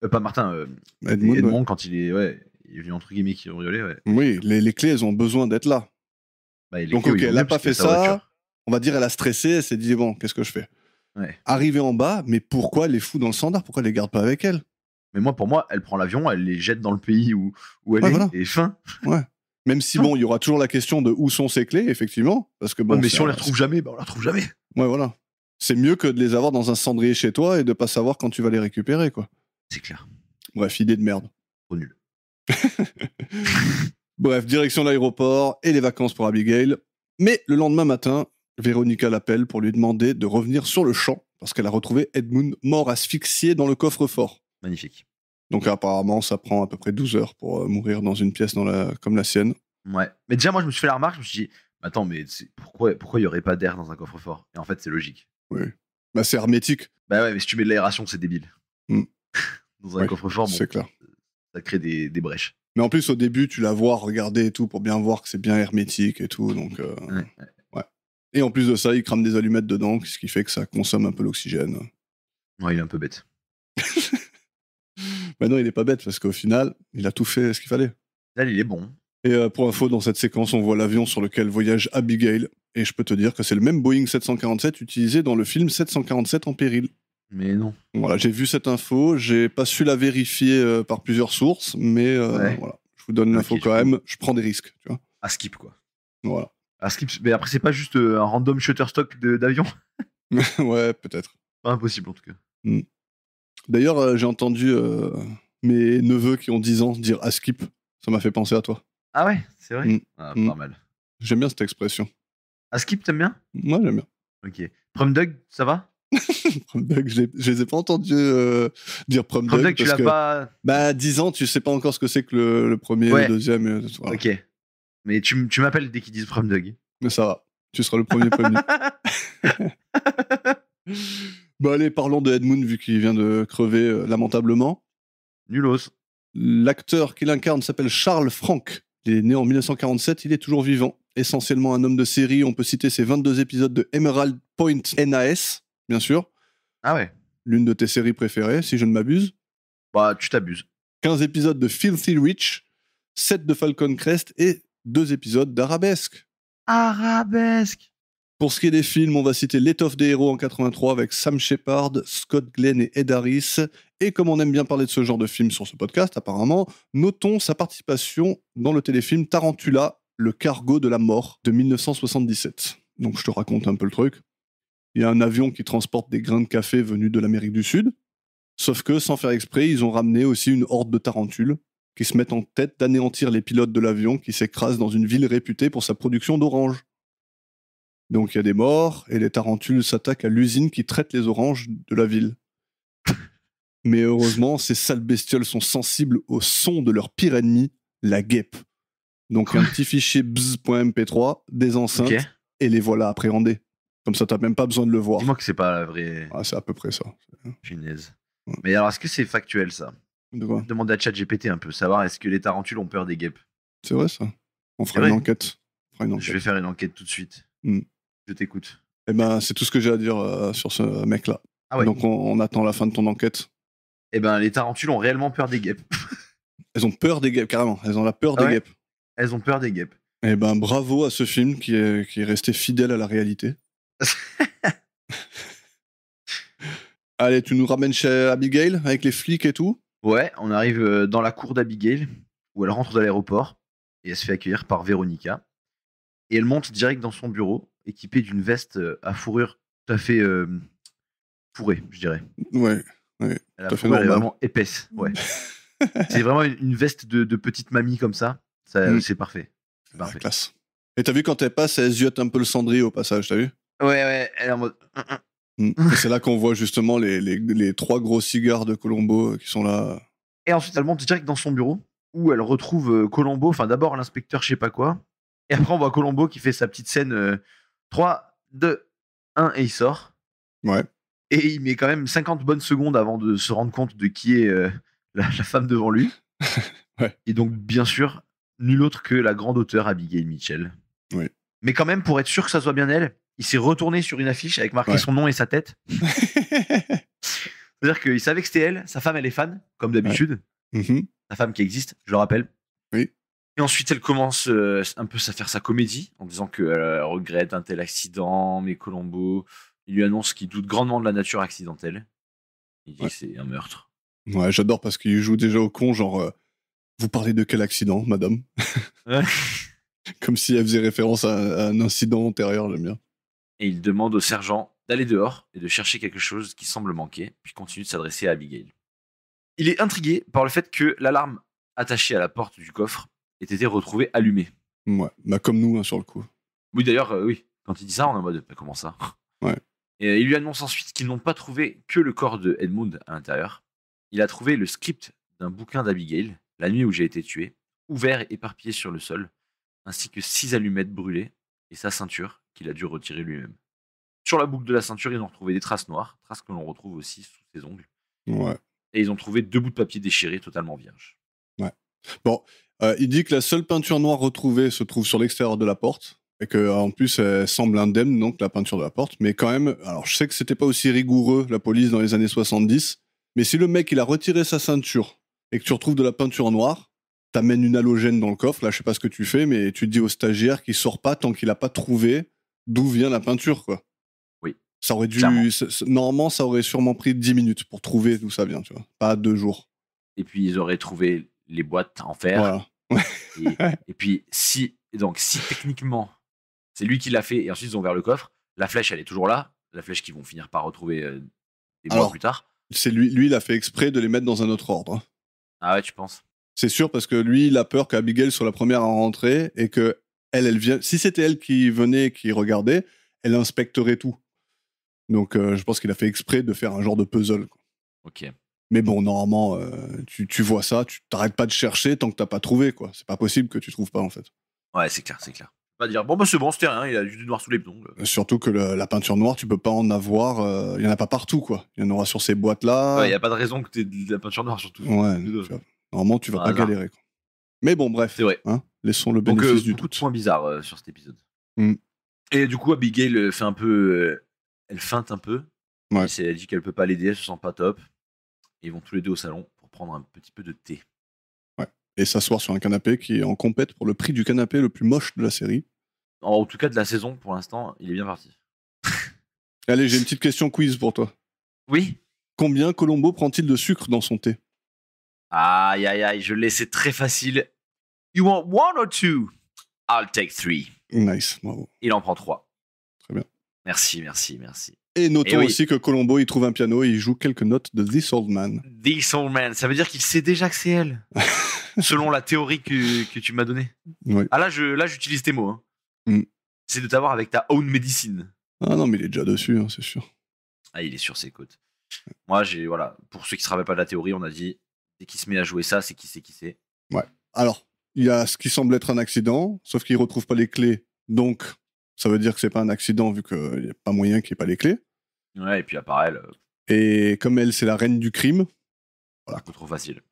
Pas Martin, Edmond quand il est venu, entre guillemets, cambrioler, ouais. Oui, les clés, elles ont besoin d'être là. Bah, donc, ok, elle n'a pas fait ça. On va dire, elle a stressé, elle s'est dit, bon, qu'est-ce que je fais? Arrivée en bas, mais pourquoi elle les fout dans le standard? Pourquoi elle les garde pas avec elle? Mais pour moi, elle prend l'avion, elle les jette dans le pays où elle est, voilà. Et fin. Ouais. Même si, bon, il y aura toujours la question de où sont ces clés, effectivement. Parce que, bon, mais si on les retrouve jamais, on les retrouve jamais. Ouais, voilà. C'est mieux que de les avoir dans un cendrier chez toi et de pas savoir quand tu vas les récupérer, quoi. C'est clair. Bref, idée de merde. Trop nul. Bref, direction l'aéroport et les vacances pour Abigail. Mais le lendemain matin, Véronica l'appelle pour lui demander de revenir sur le champ parce qu'elle a retrouvé Edmund mort asphyxié dans le coffre-fort. Magnifique. Donc apparemment, ça prend à peu près 12 heures pour mourir dans une pièce comme la sienne. Ouais. Mais déjà, moi, je me suis fait la remarque, je me suis dit, attends, mais pourquoi il y aurait pas d'air dans un coffre-fort? Et en fait, c'est logique. Oui. Bah, c'est hermétique. Bah ouais, mais si tu mets de l'aération, c'est débile. Mm. Dans un coffre-fort, bon, c'est clair. Ça crée des brèches. Mais en plus, au début, tu la vois regarder et tout pour bien voir que c'est bien hermétique et tout. Donc, ouais. Et en plus de ça, il crame des allumettes dedans, ce qui fait que ça consomme un peu l'oxygène. Ouais, il est un peu bête. Bah non, il est pas bête parce qu'au final, il a tout fait ce qu'il fallait. Là, il est bon. Et pour info, dans cette séquence, on voit l'avion sur lequel voyage Abigail. Et je peux te dire que c'est le même Boeing 747 utilisé dans le film 747 en péril. Mais non. Voilà, j'ai vu cette info, j'ai pas su la vérifier par plusieurs sources, mais Ouais. voilà, je vous donne l'info Ok, quand même, je prends des risques, tu vois. À skip, quoi. Voilà. À skip. Mais après, c'est pas juste un random shutterstock d'avion. Ouais, peut-être. Pas impossible, en tout cas. D'ailleurs, j'ai entendu mes neveux qui ont 10 ans dire à skip, ça m'a fait penser à toi. Ah ouais, c'est vrai. Mm. Ah, Mm. pas mal. J'aime bien cette expression. À skip, t'aimes bien? Moi, j'aime bien. Ok. Prom Dog, ça va? Prom Dog, je les ai pas entendus dire Prom Prom Dog Dog, tu parce l'as que pas. bah 10 ans, tu sais pas encore ce que c'est que le premier, Ouais. le deuxième. Voilà. Ok. Mais tu m'appelles dès qu'ils disent Prom Dog. Mais ça va, tu seras le premier prévenu. Bah allez, parlons de Edmund vu qu'il vient de crever lamentablement. Nulos. L'acteur qui l'incarne s'appelle Charles Frank. Il est né en 1947, il est toujours vivant. Essentiellement un homme de série, on peut citer ses 22 épisodes de Emerald Point NAS, bien sûr. Ah ouais. L'une de tes séries préférées, si je ne m'abuse. Bah, tu t'abuses. 15 épisodes de Filthy Rich, 7 de Falcon Crest et 2 épisodes d'Arabesque. Arabesque. Pour ce qui est des films, on va citer L'étoffe des héros en 83 avec Sam Shepard, Scott Glenn et Ed Harris. Et comme on aime bien parler de ce genre de film sur ce podcast, apparemment, notons sa participation dans le téléfilm Tarantula, le cargo de la mort de 1977. Donc je te raconte un peu le truc. Il y a un avion qui transporte des grains de café venus de l'Amérique du Sud. Sauf que, sans faire exprès, ils ont ramené aussi une horde de tarentules qui se mettent en tête d'anéantir les pilotes de l'avion qui s'écrasent dans une ville réputée pour sa production d'oranges. Donc il y a des morts, et les tarentules s'attaquent à l'usine qui traite les oranges de la ville. Mais heureusement, ces sales bestioles sont sensibles au son de leur pire ennemi, la guêpe. Donc un petit fichier bzz.mp3, des enceintes, Ok. et les voilà appréhendés. Comme ça, t'as même pas besoin de le voir. Dis-moi que c'est pas la vraie Ah, c'est à peu près ça. punaise. Ouais. Mais alors, est-ce que c'est factuel, ça? De quoi ? Demande à ChatGPT un peu, savoir est-ce que les tarentules ont peur des guêpes. C'est vrai ça. On fera C'est une vrai. enquête. On fera une enquête. Je vais faire une enquête tout de suite. Je t'écoute. Eh ben, c'est tout ce que j'ai à dire sur ce mec-là. Ah ouais. Donc on attend la fin de ton enquête. Eh ben, les tarentules ont réellement peur des guêpes. Elles ont peur des guêpes, carrément. Elles ont la peur Ah des ouais guêpes. Elles ont peur des guêpes. Eh ben, bravo à ce film qui est resté fidèle à la réalité. Allez, tu nous ramènes chez Abigail avec les flics et tout. Ouais, on arrive dans la cour d'Abigail, où elle rentre de l'aéroport, et elle se fait accueillir par Véronica. Et elle monte direct dans son bureau, équipée d'une veste à fourrure tout à fait fourrée, je dirais. Ouais. La Tout à fait fourrure est normal. vraiment épaisse. Ouais. C'est vraiment une veste de petite mamie comme ça. C'est parfait. C'est La parfait. classe. Et t'as vu quand elle passe, elle ziote un peu le cendrier au passage, t'as vu? Ouais, elle est en mode. Et c'est là qu'on voit justement les 3 gros cigares de Colombo qui sont là. Et ensuite, elle monte direct dans son bureau, où elle retrouve Colombo, enfin d'abord l'inspecteur je sais pas quoi, et après on voit Colombo qui fait sa petite scène 3, 2, 1, et il sort. Ouais. Et il met quand même 50 bonnes secondes avant de se rendre compte de qui est la femme devant lui. Ouais. Et donc, bien sûr, nul autre que la grande auteure Abigail Mitchell. Oui. Mais quand même, pour être sûr que ça soit bien elle, il s'est retourné sur une affiche avec marqué Ouais. son nom et sa tête. C'est-à-dire qu'il savait que c'était elle, sa femme elle est fan, comme d'habitude. Mhm. Sa femme qui existe, je le rappelle. Oui. Et ensuite, elle commence un peu à faire sa comédie en disant qu'elle regrette un tel accident, mais Colombo, il lui annonce qu'il doute grandement de la nature accidentelle. Il dit Ouais. que c'est un meurtre. Ouais, j'adore parce qu'il joue déjà au con, genre vous parlez de quel accident, madame? Ouais. Comme si elle faisait référence à un incident antérieur, j'aime bien. Et il demande au sergent d'aller dehors et de chercher quelque chose qui semble manquer, puis continue de s'adresser à Abigail. Il est intrigué par le fait que l'alarme attachée à la porte du coffre ait été retrouvée allumée. Ouais, bah comme nous, hein, sur le coup. Oui, d'ailleurs, oui. Quand il dit ça, on est en mode, comment ça? Ouais. Et il lui annonce ensuite qu'ils n'ont pas trouvé que le corps de Edmund à l'intérieur. Il a trouvé le script d'un bouquin d'Abigail, La nuit où j'ai été tué, ouvert et éparpillé sur le sol, ainsi que 6 allumettes brûlées et sa ceinture qu'il a dû retirer lui-même. Sur la boucle de la ceinture, ils ont retrouvé des traces noires, traces que l'on retrouve aussi sous ses ongles. Ouais. Et ils ont trouvé 2 bouts de papier déchirés totalement vierges. Ouais. Bon, il dit que la seule peinture noire retrouvée se trouve sur l'extérieur de la porte. Et qu'en plus, elle semble indemne, donc, la peinture de la porte. Mais quand même, alors je sais que c'était pas aussi rigoureux, la police, dans les années 70. Mais si le mec, il a retiré sa ceinture et que tu retrouves de la peinture noire, t'amènes une halogène dans le coffre. Là, je sais pas ce que tu fais, mais tu dis au stagiaire qu'il sort pas tant qu'il a pas trouvé d'où vient la peinture, quoi. Oui. Ça aurait dû. Clairement. Normalement, ça aurait sûrement pris 10 minutes pour trouver d'où ça vient, tu vois. Pas 2 jours. Et puis ils auraient trouvé les boîtes en fer. Voilà. Et puis si techniquement c'est lui qui l'a fait et ensuite ils ont ouvert le coffre, la flèche elle est toujours là, la flèche qu'ils vont finir par retrouver des mois Alors, plus tard. C'est lui, il a fait exprès de les mettre dans un autre ordre. Ah ouais, tu penses? C'est sûr, parce que lui, il a peur qu'Abigail soit la première à rentrer et que elle vient. Si c'était elle qui venait, qui regardait, elle inspecterait tout. Donc, je pense qu'il a fait exprès de faire un genre de puzzle, quoi. Ok. Mais bon, normalement, tu vois ça, tu t'arrêtes pas de chercher tant que t'as pas trouvé, quoi. C'est pas possible que tu trouves pas, en fait. Ouais, c'est clair. Pas dire bon bah c'est bon, c'était rien, il a du noir sous les plombs. Surtout que la peinture noire, tu peux pas en avoir. Il y en a pas partout, quoi. Il y en aura sur ces boîtes-là. Ouais, y a pas de raison que t'aies de la peinture noire surtout. Ouais, normalement, tu vas Un pas hasard. galérer, quoi. Mais bon, bref. C'est vrai. Hein, laissons le Donc bénéfice du beaucoup de doute. points bizarres sur cet épisode. Mm. Et du coup Abigail fait un peu elle feinte un peu. Ouais. Elle dit qu'elle peut pas l'aider, elle se sent pas top. Et ils vont tous les deux au salon pour prendre un petit peu de thé. Et s'asseoir sur un canapé qui est en compète pour le prix du canapé le plus moche de la série. En tout cas de la saison pour l'instant, il est bien parti. Allez, j'ai une petite question quiz pour toi. Oui. Combien Colombo prend-il de sucre dans son thé? Aïe aïe aïe, je l'ai, c'est très facile. You want 1 or 2? I'll take 3. Nice, bravo. Il en prend 3. Très bien. Merci. Et notons Et oui. aussi que Colombo, il trouve un piano et il joue quelques notes de This Old Man. This old man, ça veut dire qu'il sait déjà que c'est elle. Selon la théorie que tu m'as donnée. Ouais. Ah là, j'utilise tes mots. Hein. Mm. C'est de t'avoir avec ta own medicine. Ah non, mais il est déjà dessus, hein, c'est sûr. Ah, il est sur ses côtes. Moi, voilà, pour ceux qui ne se rappellent pas de la théorie, on a dit, dès qu'il se met à jouer ça, c'est qui c'est. Ouais. Alors, il y a ce qui semble être un accident, sauf qu'il retrouve pas les clés, donc ça veut dire que c'est pas un accident vu qu'il n'y a pas moyen qu'il n'y ait pas les clés. Ouais, et puis à part elle, Et comme elle, c'est la reine du crime, un peu trop facile.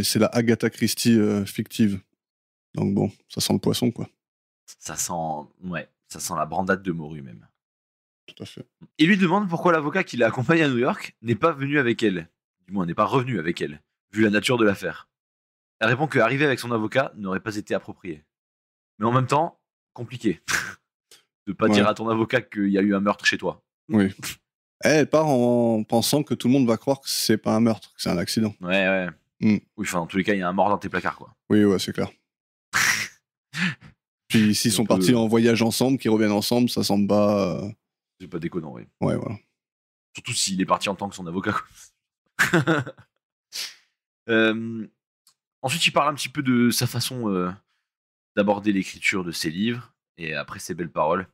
c'est la Agatha Christie fictive. Donc bon, ça sent le poisson, quoi. Ça sent la brandade de morue même. Tout à fait. Il lui demande pourquoi l'avocat qui l'a accompagné à New York n'est pas venu avec elle. Du moins, n'est pas revenu avec elle, vu la nature de l'affaire. Elle répond qu'arriver avec son avocat n'aurait pas été approprié. Mais en même temps, compliqué. De pas dire à ton avocat qu'il y a eu un meurtre chez toi. Oui. Elle part en pensant que tout le monde va croire que c'est pas un meurtre, que c'est un accident. Ouais. Mm. Oui, enfin, dans tous les cas, il y a un mort dans tes placards, quoi. Oui, ouais, c'est clair. Puis s'ils sont partis en voyage ensemble, qu'ils reviennent ensemble, ça semble pas... C'est pas déconnant, oui. Ouais, voilà. Surtout s'il est parti en tant que son avocat, quoi. Ensuite, il parle un petit peu de sa façon d'aborder l'écriture de ses livres. Et après ces belles paroles,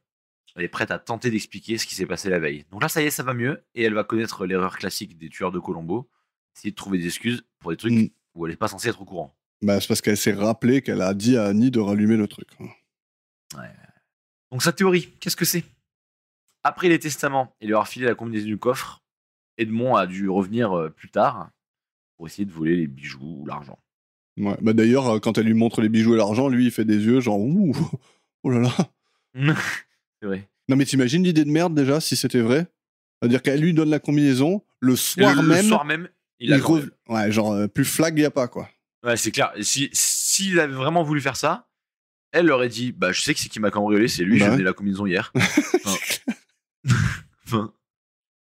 elle est prête à tenter d'expliquer ce qui s'est passé la veille. Donc là, ça y est, ça va mieux. Et elle va connaître l'erreur classique des tueurs de Colombo. Essayer de trouver des excuses pour des trucs où elle n'est pas censée être au courant. Bah, c'est parce qu'elle s'est rappelée qu'elle a dit à Annie de rallumer le truc. Ouais. Donc sa théorie, qu'est-ce que c'est? Après les testaments et lui avoir filé la combinaison du coffre, Edmond a dû revenir plus tard pour essayer de voler les bijoux ou l'argent. Ouais. Bah, d'ailleurs, quand elle lui montre les bijoux et l'argent, lui, il fait des yeux genre « Ouh, oh là là !» C'est vrai. Non, mais t'imagines l'idée de merde, déjà, si c'était vrai? C'est-à-dire qu'elle lui donne la combinaison, le soir Le même... soir même, il a Ouais, genre, plus flag, y a pas, quoi. Ouais, c'est clair. S'il avait vraiment voulu faire ça, elle aurait dit bah je sais que c'est qui m'a cambriolé, c'est lui, j'ai donné la combinaison hier. Enfin,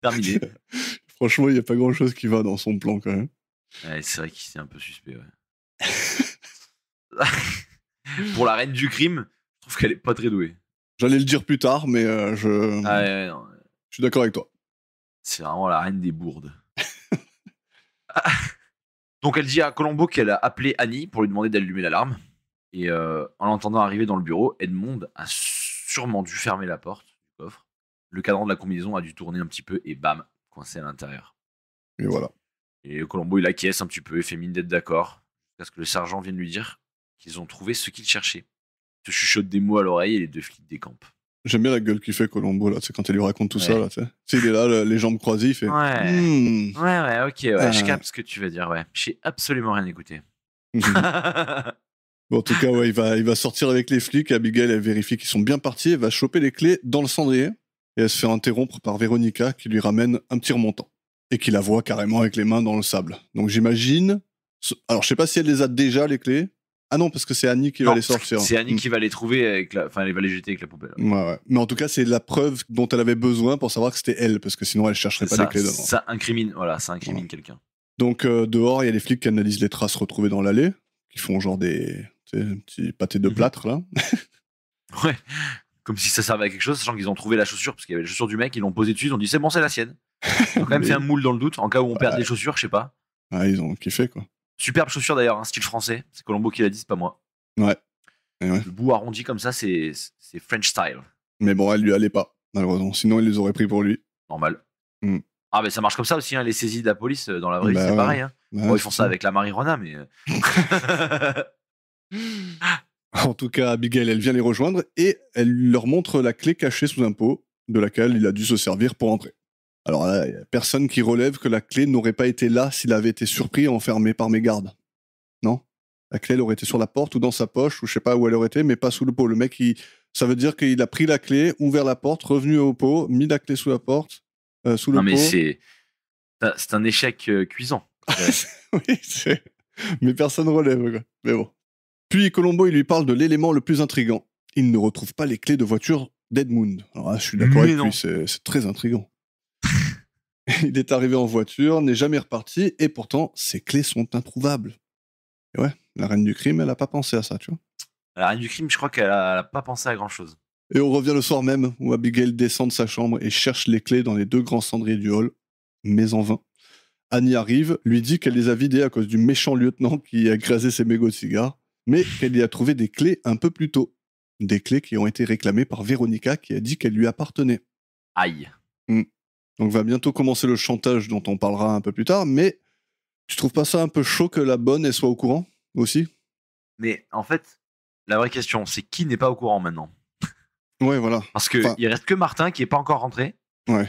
terminé. Franchement, il n'y a pas grand-chose qui va dans son plan, quand même. Ouais, c'est vrai qu'il c'est un peu suspect, ouais. Pour la reine du crime, je trouve qu'elle est pas très douée. J'allais le dire plus tard, mais Ah ouais, non. Je suis d'accord avec toi. C'est vraiment la reine des bourdes. Donc elle dit à Colombo qu'elle a appelé Annie pour lui demander d'allumer l'alarme. Et en l'entendant arriver dans le bureau, Edmond a sûrement dû fermer la porte du coffre. Le cadran de la combinaison a dû tourner un petit peu et bam, coincé à l'intérieur. Et voilà. Et Colombo, il acquiesce un petit peu et fait mine d'être d'accord. Parce que le sergent vient de lui dire qu'ils ont trouvé ce qu'ils cherchaient. Il se chuchote des mots à l'oreille et les deux flics décampent. J'aime bien la gueule qu'il fait Colombo là, quand elle lui raconte tout Ouais. ça là, tu sais. Tu sais, il est là, les jambes croisées, il fait. Ouais. Ouais, ok, ouais, je Ah. capte ce que tu veux dire, ouais. J'ai absolument rien écouté. Bon, en tout cas, ouais, il va sortir avec les flics. Abigail, elle vérifie qu'ils sont bien partis. Elle va choper les clés dans le cendrier et elle se fait interrompre par Véronica qui lui ramène un petit remontant et qui la voit carrément avec les mains dans le sable. Donc j'imagine. Alors je sais pas si elle les a déjà les clés. Ah non, parce que c'est Annie qui va Non, les sortir. c'est Annie qui va les trouver avec la... Enfin, elle va les jeter avec la poubelle. Ouais, ouais. Mais en tout cas, c'est la preuve dont elle avait besoin pour savoir que c'était elle, parce que sinon elle chercherait pas ça, les clés dedans. ça incrimine, voilà, ça incrimine quelqu'un. Donc dehors, il y a les flics qui analysent les traces retrouvées dans l'allée, qui font genre des petits pâtés de plâtre là. Ouais. Comme si ça servait à quelque chose, sachant qu'ils ont trouvé la chaussure, parce qu'il y avait la chaussure du mec, ils l'ont posée dessus, ils ont dit c'est bon, c'est la sienne. Ils ont quand même fait un moule dans le doute, en cas où on perd des chaussures, je sais pas. Ah, ils ont kiffé quoi. Superbe chaussure d'ailleurs, hein, style français. C'est Colombo qui l'a dit, c'est pas moi. Ouais. Et ouais. Le bout arrondi comme ça, c'est French style. Mais bon, elle lui allait pas, malheureusement. Sinon, il les aurait pris pour lui. Normal. Mm. Ah, mais ça marche comme ça aussi, hein, les saisies de la police dans la vraie vie, Bah c'est ouais. pareil. Hein. Ouais, Bon, ils c'est font ça avec la marijuana, mais. En tout cas, Abigail, elle vient les rejoindre et elle leur montre la clé cachée sous un pot de laquelle il a dû se servir pour entrer. Alors là, il n'y a personne qui relève que la clé n'aurait pas été là s'il avait été surpris et enfermé par mes gardes. Non? La clé, elle aurait été sur la porte ou dans sa poche, ou je sais pas où elle aurait été, mais pas sous le pot. Le mec, ça veut dire qu'il a pris la clé, ouvert la porte, revenu au pot, mis la clé sous la porte, sous le pot. Non, mais c'est un échec cuisant. Oui, mais personne relève, quoi. Mais bon. Puis Colombo, il lui parle de l'élément le plus intriguant. Il ne retrouve pas les clés de voiture d'Edmund. Alors là, je suis d'accord avec lui, c'est très intriguant. Il est arrivé en voiture, n'est jamais reparti, et pourtant, ses clés sont introuvables. Et ouais, la reine du crime, elle a pas pensé à ça, tu vois. La reine du crime, je crois qu'elle a pas pensé à grand chose. Et on revient le soir même, où Abigail descend de sa chambre et cherche les clés dans les deux grands cendriers du hall, mais en vain. Annie arrive, lui dit qu'elle les a vidés à cause du méchant lieutenant qui a grasé ses mégots de cigares, mais qu'elle y a trouvé des clés un peu plus tôt. Des clés qui ont été réclamées par Véronica qui a dit qu'elles lui appartenaient. Aïe. Donc va bientôt commencer le chantage dont on parlera un peu plus tard, mais tu trouves pas ça un peu chaud que la bonne elle soit au courant aussi? Mais en fait, la vraie question, c'est qui n'est pas au courant maintenant? Ouais, voilà. Parce que Enfin, il reste que Martin qui est pas encore rentré. Ouais.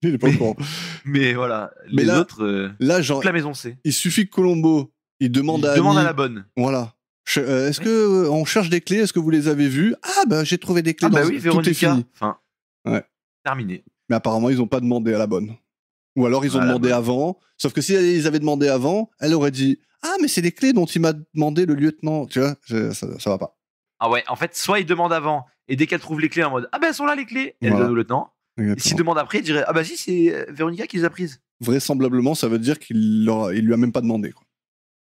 Il est pas au courant. Mais voilà, Mais les là- autres, Là, genre, toute la maison sait. il suffit que Colombo, il demande Il à demande Annie, à la bonne. voilà. Est-ce que on cherche des clés? Est-ce que vous les avez vues? Ah bah j'ai trouvé des clés. Ah bah dans... oui, Tout est Véronica. fini. Enfin, Ouais. terminé. Mais apparemment ils ont pas demandé à la bonne. Ou alors ils ont À la demandé bonne. avant. Sauf que si ils avaient demandé avant, elle aurait dit ah mais c'est les clés dont il m'a demandé le lieutenant. Tu vois, ça va pas. Ah ouais, en fait, soit il demande avant, et dès qu'elle trouve les clés en mode ah ben elles sont là les clés, elle Voilà. donne au lieutenant. Et s'il Exactement. demande après, il dirait ah bah si, c'est Véronica qui les a prises. Vraisemblablement, ça veut dire qu'il lui a même pas demandé, quoi.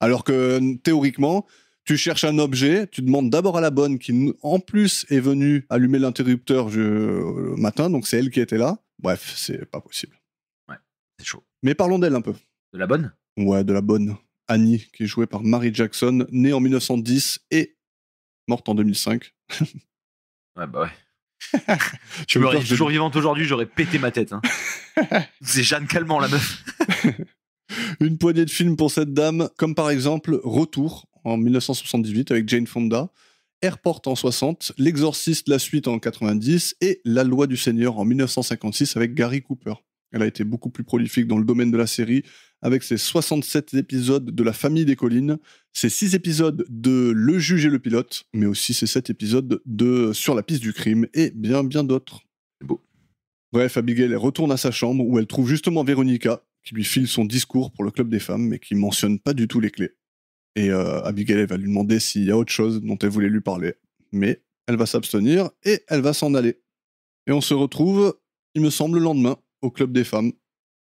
Alors que théoriquement, tu cherches un objet, tu demandes d'abord à la bonne qui, en plus, est venue allumer l'interrupteur le matin, donc c'est elle qui était là. Bref, c'est pas possible. C'est chaud. Mais parlons d'elle un peu. De la bonne? Ouais, de la bonne. Annie, qui est jouée par Mary Jackson, née en 1910 et morte en 2005. Ouais, bah ouais. Tu Je veux m'aurais pas que je- toujours vivante aujourd'hui, j'aurais pété ma tête. Hein. C'est Jeanne Calment, la meuf. Une poignée de films pour cette dame, comme par exemple Retour en 1978 avec Jane Fonda, Airport en 60, L'Exorciste, la suite en 90 et La Loi du Seigneur en 1956 avec Gary Cooper. Elle a été beaucoup plus prolifique dans le domaine de la série avec ses 67 épisodes de La Famille des Collines, ses 6 épisodes de Le Juge et le Pilote, mais aussi ses 7 épisodes de Sur la piste du crime et bien d'autres. C'est beau. Bref, Abigail elle retourne à sa chambre où elle trouve justement Véronica qui lui file son discours pour le club des femmes mais qui mentionne pas du tout les clés. Et Abigail elle va lui demander s'il y a autre chose dont elle voulait lui parler. Mais elle va s'abstenir et elle va s'en aller. Et on se retrouve, il me semble, le lendemain au club des femmes.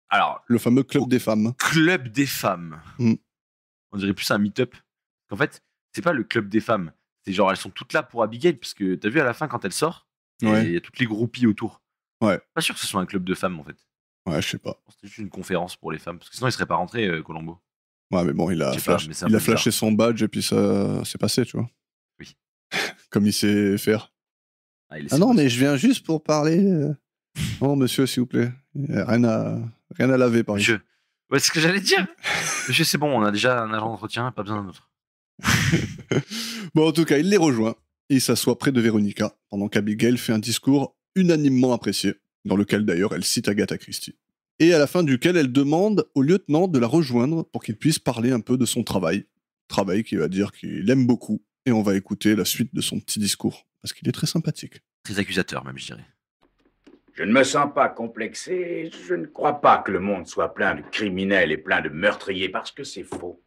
Alors, Le fameux club des femmes. club des femmes. On dirait plus un meet-up. En fait, c'est pas le club des femmes. C'est genre, elles sont toutes là pour Abigail, parce que t'as vu à la fin, quand elle sort, il Ouais. y a toutes les groupies autour. Ouais. Pas sûr que ce soit un club de femmes, en fait. Ouais, je sais pas. C'était juste une conférence pour les femmes. Parce que sinon, il serait pas rentré, Colombo. Ouais, mais bon, il a, Je sais pas, mais c'est un peu flashé son badge et puis ça s'est passé, tu vois. Oui. Comme il sait faire. Ah, Ah non, mais je viens juste pour parler. Non, monsieur, s'il vous plaît. Il y a rien à laver par ici. Monsieur. Ouais, c'est ce que j'allais dire. Monsieur, c'est bon, on a déjà un agent d'entretien, pas besoin d'un autre. Bon, en tout cas, il les rejoint. Et il s'assoit près de Véronica, pendant qu'Abigail fait un discours unanimement apprécié, dans lequel d'ailleurs elle cite Agatha Christie. Et à la fin duquel elle demande au lieutenant de la rejoindre pour qu'il puisse parler un peu de son travail. Travail qui va dire qu'il aime beaucoup. Et on va écouter la suite de son petit discours, parce qu'il est très sympathique. Très accusateur, même, je dirais. Je ne me sens pas complexé. Je ne crois pas que le monde soit plein de criminels et plein de meurtriers, parce que c'est faux.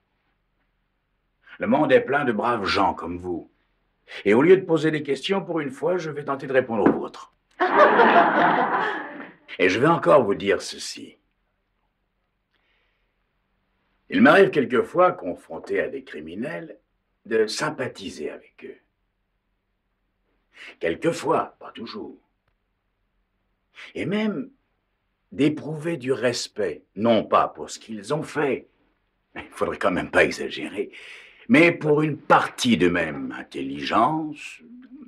Le monde est plein de braves gens comme vous. Et au lieu de poser des questions, pour une fois, je vais tenter de répondre aux vôtres. Et je vais encore vous dire ceci. Il m'arrive quelquefois, confronté à des criminels, de sympathiser avec eux. Quelquefois, pas toujours. Et même d'éprouver du respect, non pas pour ce qu'ils ont fait, il ne faudrait quand même pas exagérer, mais pour une partie d'eux-mêmes, intelligence,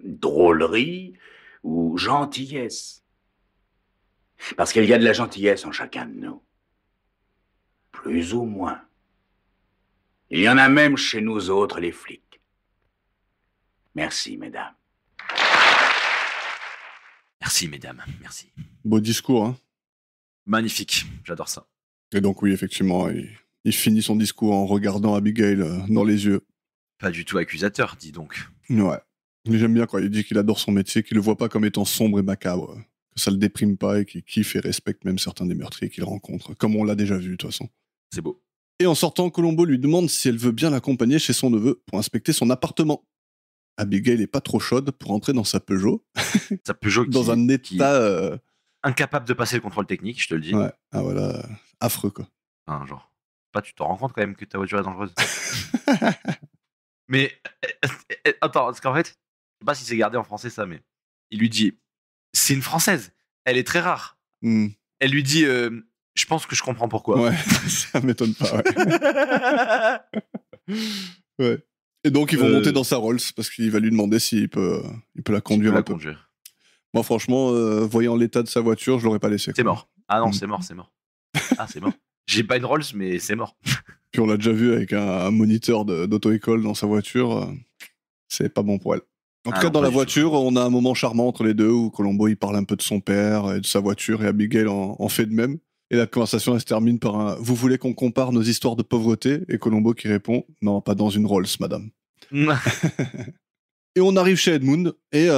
drôlerie ou gentillesse. Parce qu'il y a de la gentillesse en chacun de nous. Plus ou moins. Il y en a même chez nous autres, les flics. Merci, mesdames. Merci, mesdames, merci. Beau discours, hein. Magnifique, j'adore ça. Et donc oui, effectivement, il finit son discours en regardant Abigail dans les yeux. Pas du tout accusateur, dis donc. Ouais. Mais j'aime bien quand il dit qu'il adore son métier, qu'il le voit pas comme étant sombre et macabre, que ça le déprime pas et qu'il kiffe et respecte même certains des meurtriers qu'il rencontre, comme on l'a déjà vu de toute façon. C'est beau. Et en sortant, Colombo lui demande si elle veut bien l'accompagner chez son neveu pour inspecter son appartement. Abigail est pas trop chaude pour entrer dans sa Peugeot, Ça Peugeot dans un état... incapable de passer le contrôle technique, je te le dis. Ouais, ah voilà, affreux quoi. Hein, genre. Pas, tu t'en rends compte quand même que ta voiture est dangereuse. Mais attends, parce qu'en fait, je sais pas si c'est gardé en français ça, mais il lui dit, c'est une française, elle est très rare. Hmm. Elle lui dit, je pense que je comprends pourquoi. Ouais, ça m'étonne pas, ouais. Ouais. Et donc ils vont monter dans sa Rolls parce qu'il va lui demander s'il peut la conduire un peu. Moi franchement, voyant l'état de sa voiture, je l'aurais pas laissé. C'est mort. Ah non, c'est mort, c'est mort. Ah, c'est mort. J'ai pas une Rolls, mais c'est mort. Puis on l'a déjà vu avec un moniteur d'auto-école dans sa voiture. C'est pas bon pour elle. En tout cas, dans la voiture, on a un moment charmant entre les deux où Colombo il parle un peu de son père et de sa voiture et Abigail en fait de même. Et la conversation elle se termine par un « Vous voulez qu'on compare nos histoires de pauvreté ?» Et Colombo qui répond « Non, pas dans une Rolls, madame. » Et on arrive chez Edmund et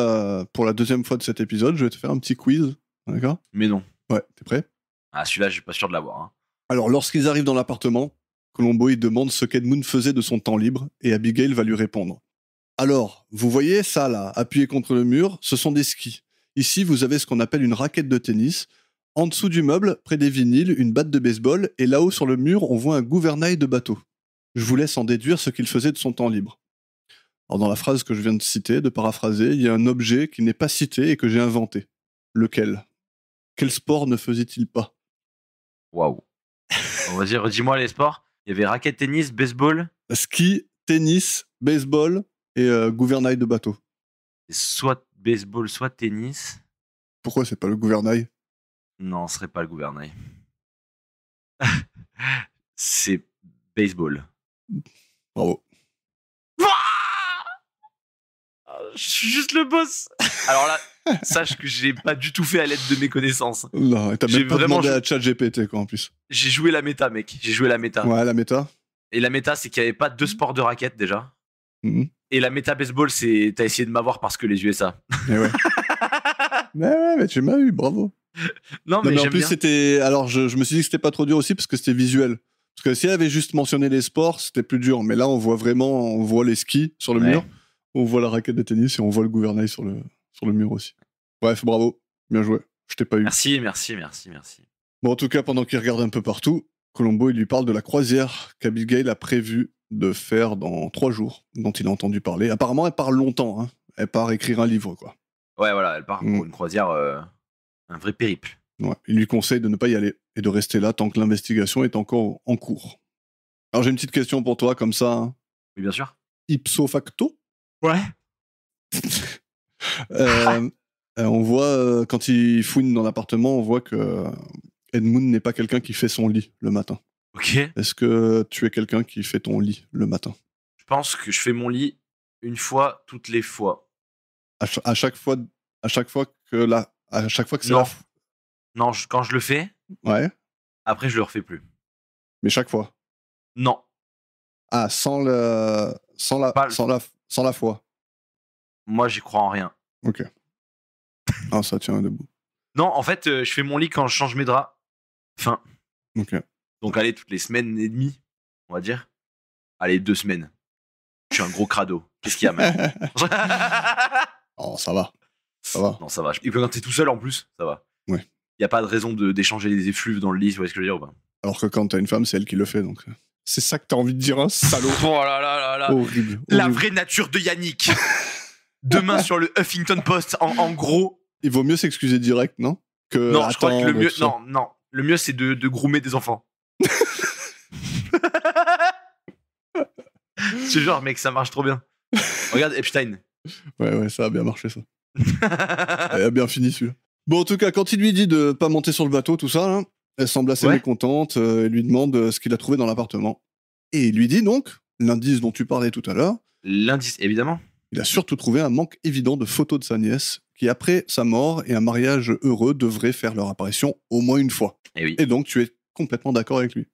pour la deuxième fois de cet épisode, je vais te faire un petit quiz. D'accord ? Mais non. Ouais, t'es prêt ? Ah, celui-là, je suis pas sûr de l'avoir. Hein. Alors, lorsqu'ils arrivent dans l'appartement, Colombo il demande ce qu'Edmund faisait de son temps libre et Abigail va lui répondre. Alors, vous voyez ça là, appuyé contre le mur, ce sont des skis. Ici, vous avez ce qu'on appelle une raquette de tennis. En dessous du meuble, près des vinyles, une batte de baseball et là-haut sur le mur, on voit un gouvernail de bateau. Je vous laisse en déduire ce qu'il faisait de son temps libre. Alors, dans la phrase que je viens de citer, de paraphraser, il y a un objet qui n'est pas cité et que j'ai inventé. Lequel ? Quel sport ne faisait-il pas ? Waouh. On va dire, redis-moi les sports. Il y avait raquette, tennis, baseball. Ski, tennis, baseball et gouvernail de bateau. Soit baseball, soit tennis. Pourquoi c'est pas le gouvernail ? Non, ce serait pas le gouvernail. C'est baseball. Bravo. Je suis juste le boss. Alors là, sache que j'ai pas du tout fait à l'aide de mes connaissances. Non, et t'as J'ai même pas vraiment demandé à ChatGPT quoi en plus. J'ai joué la méta, mec. J'ai joué la méta. Ouais, la méta. Et la méta, c'est qu'il n'y avait pas deux sports de raquette déjà. Mhm. Et la méta baseball, c'est t'as essayé de m'avoir parce que les USA. Mais ouais. mais tu m'as eu, bravo. Non, Non, mais mais en j'aime plus bien. c'était. Alors je me suis dit que c'était pas trop dur aussi parce que c'était visuel. Parce que si elle avait juste mentionné les sports, c'était plus dur. Mais là, on voit les skis sur le Ouais. mur, on voit la raquette de tennis et on voit le gouvernail sur le mur aussi. Bref, bravo, bien joué. Je t'ai pas eu. Merci. Bon, en tout cas, pendant qu'il regarde un peu partout, Colombo il lui parle de la croisière qu'Abigail a prévu de faire dans 3 jours, dont il a entendu parler. Apparemment, elle part longtemps. Hein. Elle part écrire un livre, quoi. Ouais, voilà, elle part pour une croisière Un vrai périple. Ouais. Il lui conseille de ne pas y aller et de rester là tant que l'investigation est encore en cours. Alors j'ai une petite question pour toi, comme ça, hein. Oui, bien sûr. Ipso facto. Ouais. On voit, quand il fouine dans l'appartement, on voit que Edmund n'est pas quelqu'un qui fait son lit le matin. Ok. Est-ce que tu es quelqu'un qui fait ton lit le matin? Je pense que je fais mon lit une fois toutes les fois. À chaque fois que c'est Non. Non, quand je le fais, Ouais, après je le refais plus. mais chaque fois. Non. Ah, sans la foi. Moi, j'y crois en rien. Ok. Ah, ça tient debout. Non, en fait, je fais mon lit quand je change mes draps. Enfin, Ok. donc allez, toutes les semaines et demie, on va dire. Allez, 2 semaines. Je suis un gros crado. Qu'est-ce qu'il y a maintenant? Oh, ça va. Ça va. Non, ça va. Et puis quand t'es tout seul en plus, ça va. Ouais. Y a pas de raison d'échanger les effluves dans le lit, vous voyez ce que je veux dire ou pas? Alors que quand t'as une femme, c'est elle qui le fait, donc. C'est ça que t'as envie de dire, hein, salaud. Oh là là là là. Horrible. La horrible. vraie nature de Yannick. Demain sur le Huffington Post, en gros. Il vaut mieux s'excuser direct, non? Que Non, je crois que le attendre, mieux. tout ça. Non. Le mieux, c'est de groomer des enfants. C'est genre, mec, ça marche trop bien. Regarde Epstein. Ouais, ça a bien marché, ça. Elle a bien fini, celui-là. Bon, en tout cas, quand il lui dit de pas monter sur le bateau, tout ça, là, elle semble assez Ouais. mécontente et lui demande ce qu'il a trouvé dans l'appartement. Et il lui dit donc, l'indice dont tu parlais tout à l'heure, L'indice, évidemment. il a surtout trouvé un manque évident de photos de sa nièce, qui après sa mort et un mariage heureux devraient faire leur apparition au moins une fois. Et oui. Et donc, tu es complètement d'accord avec lui.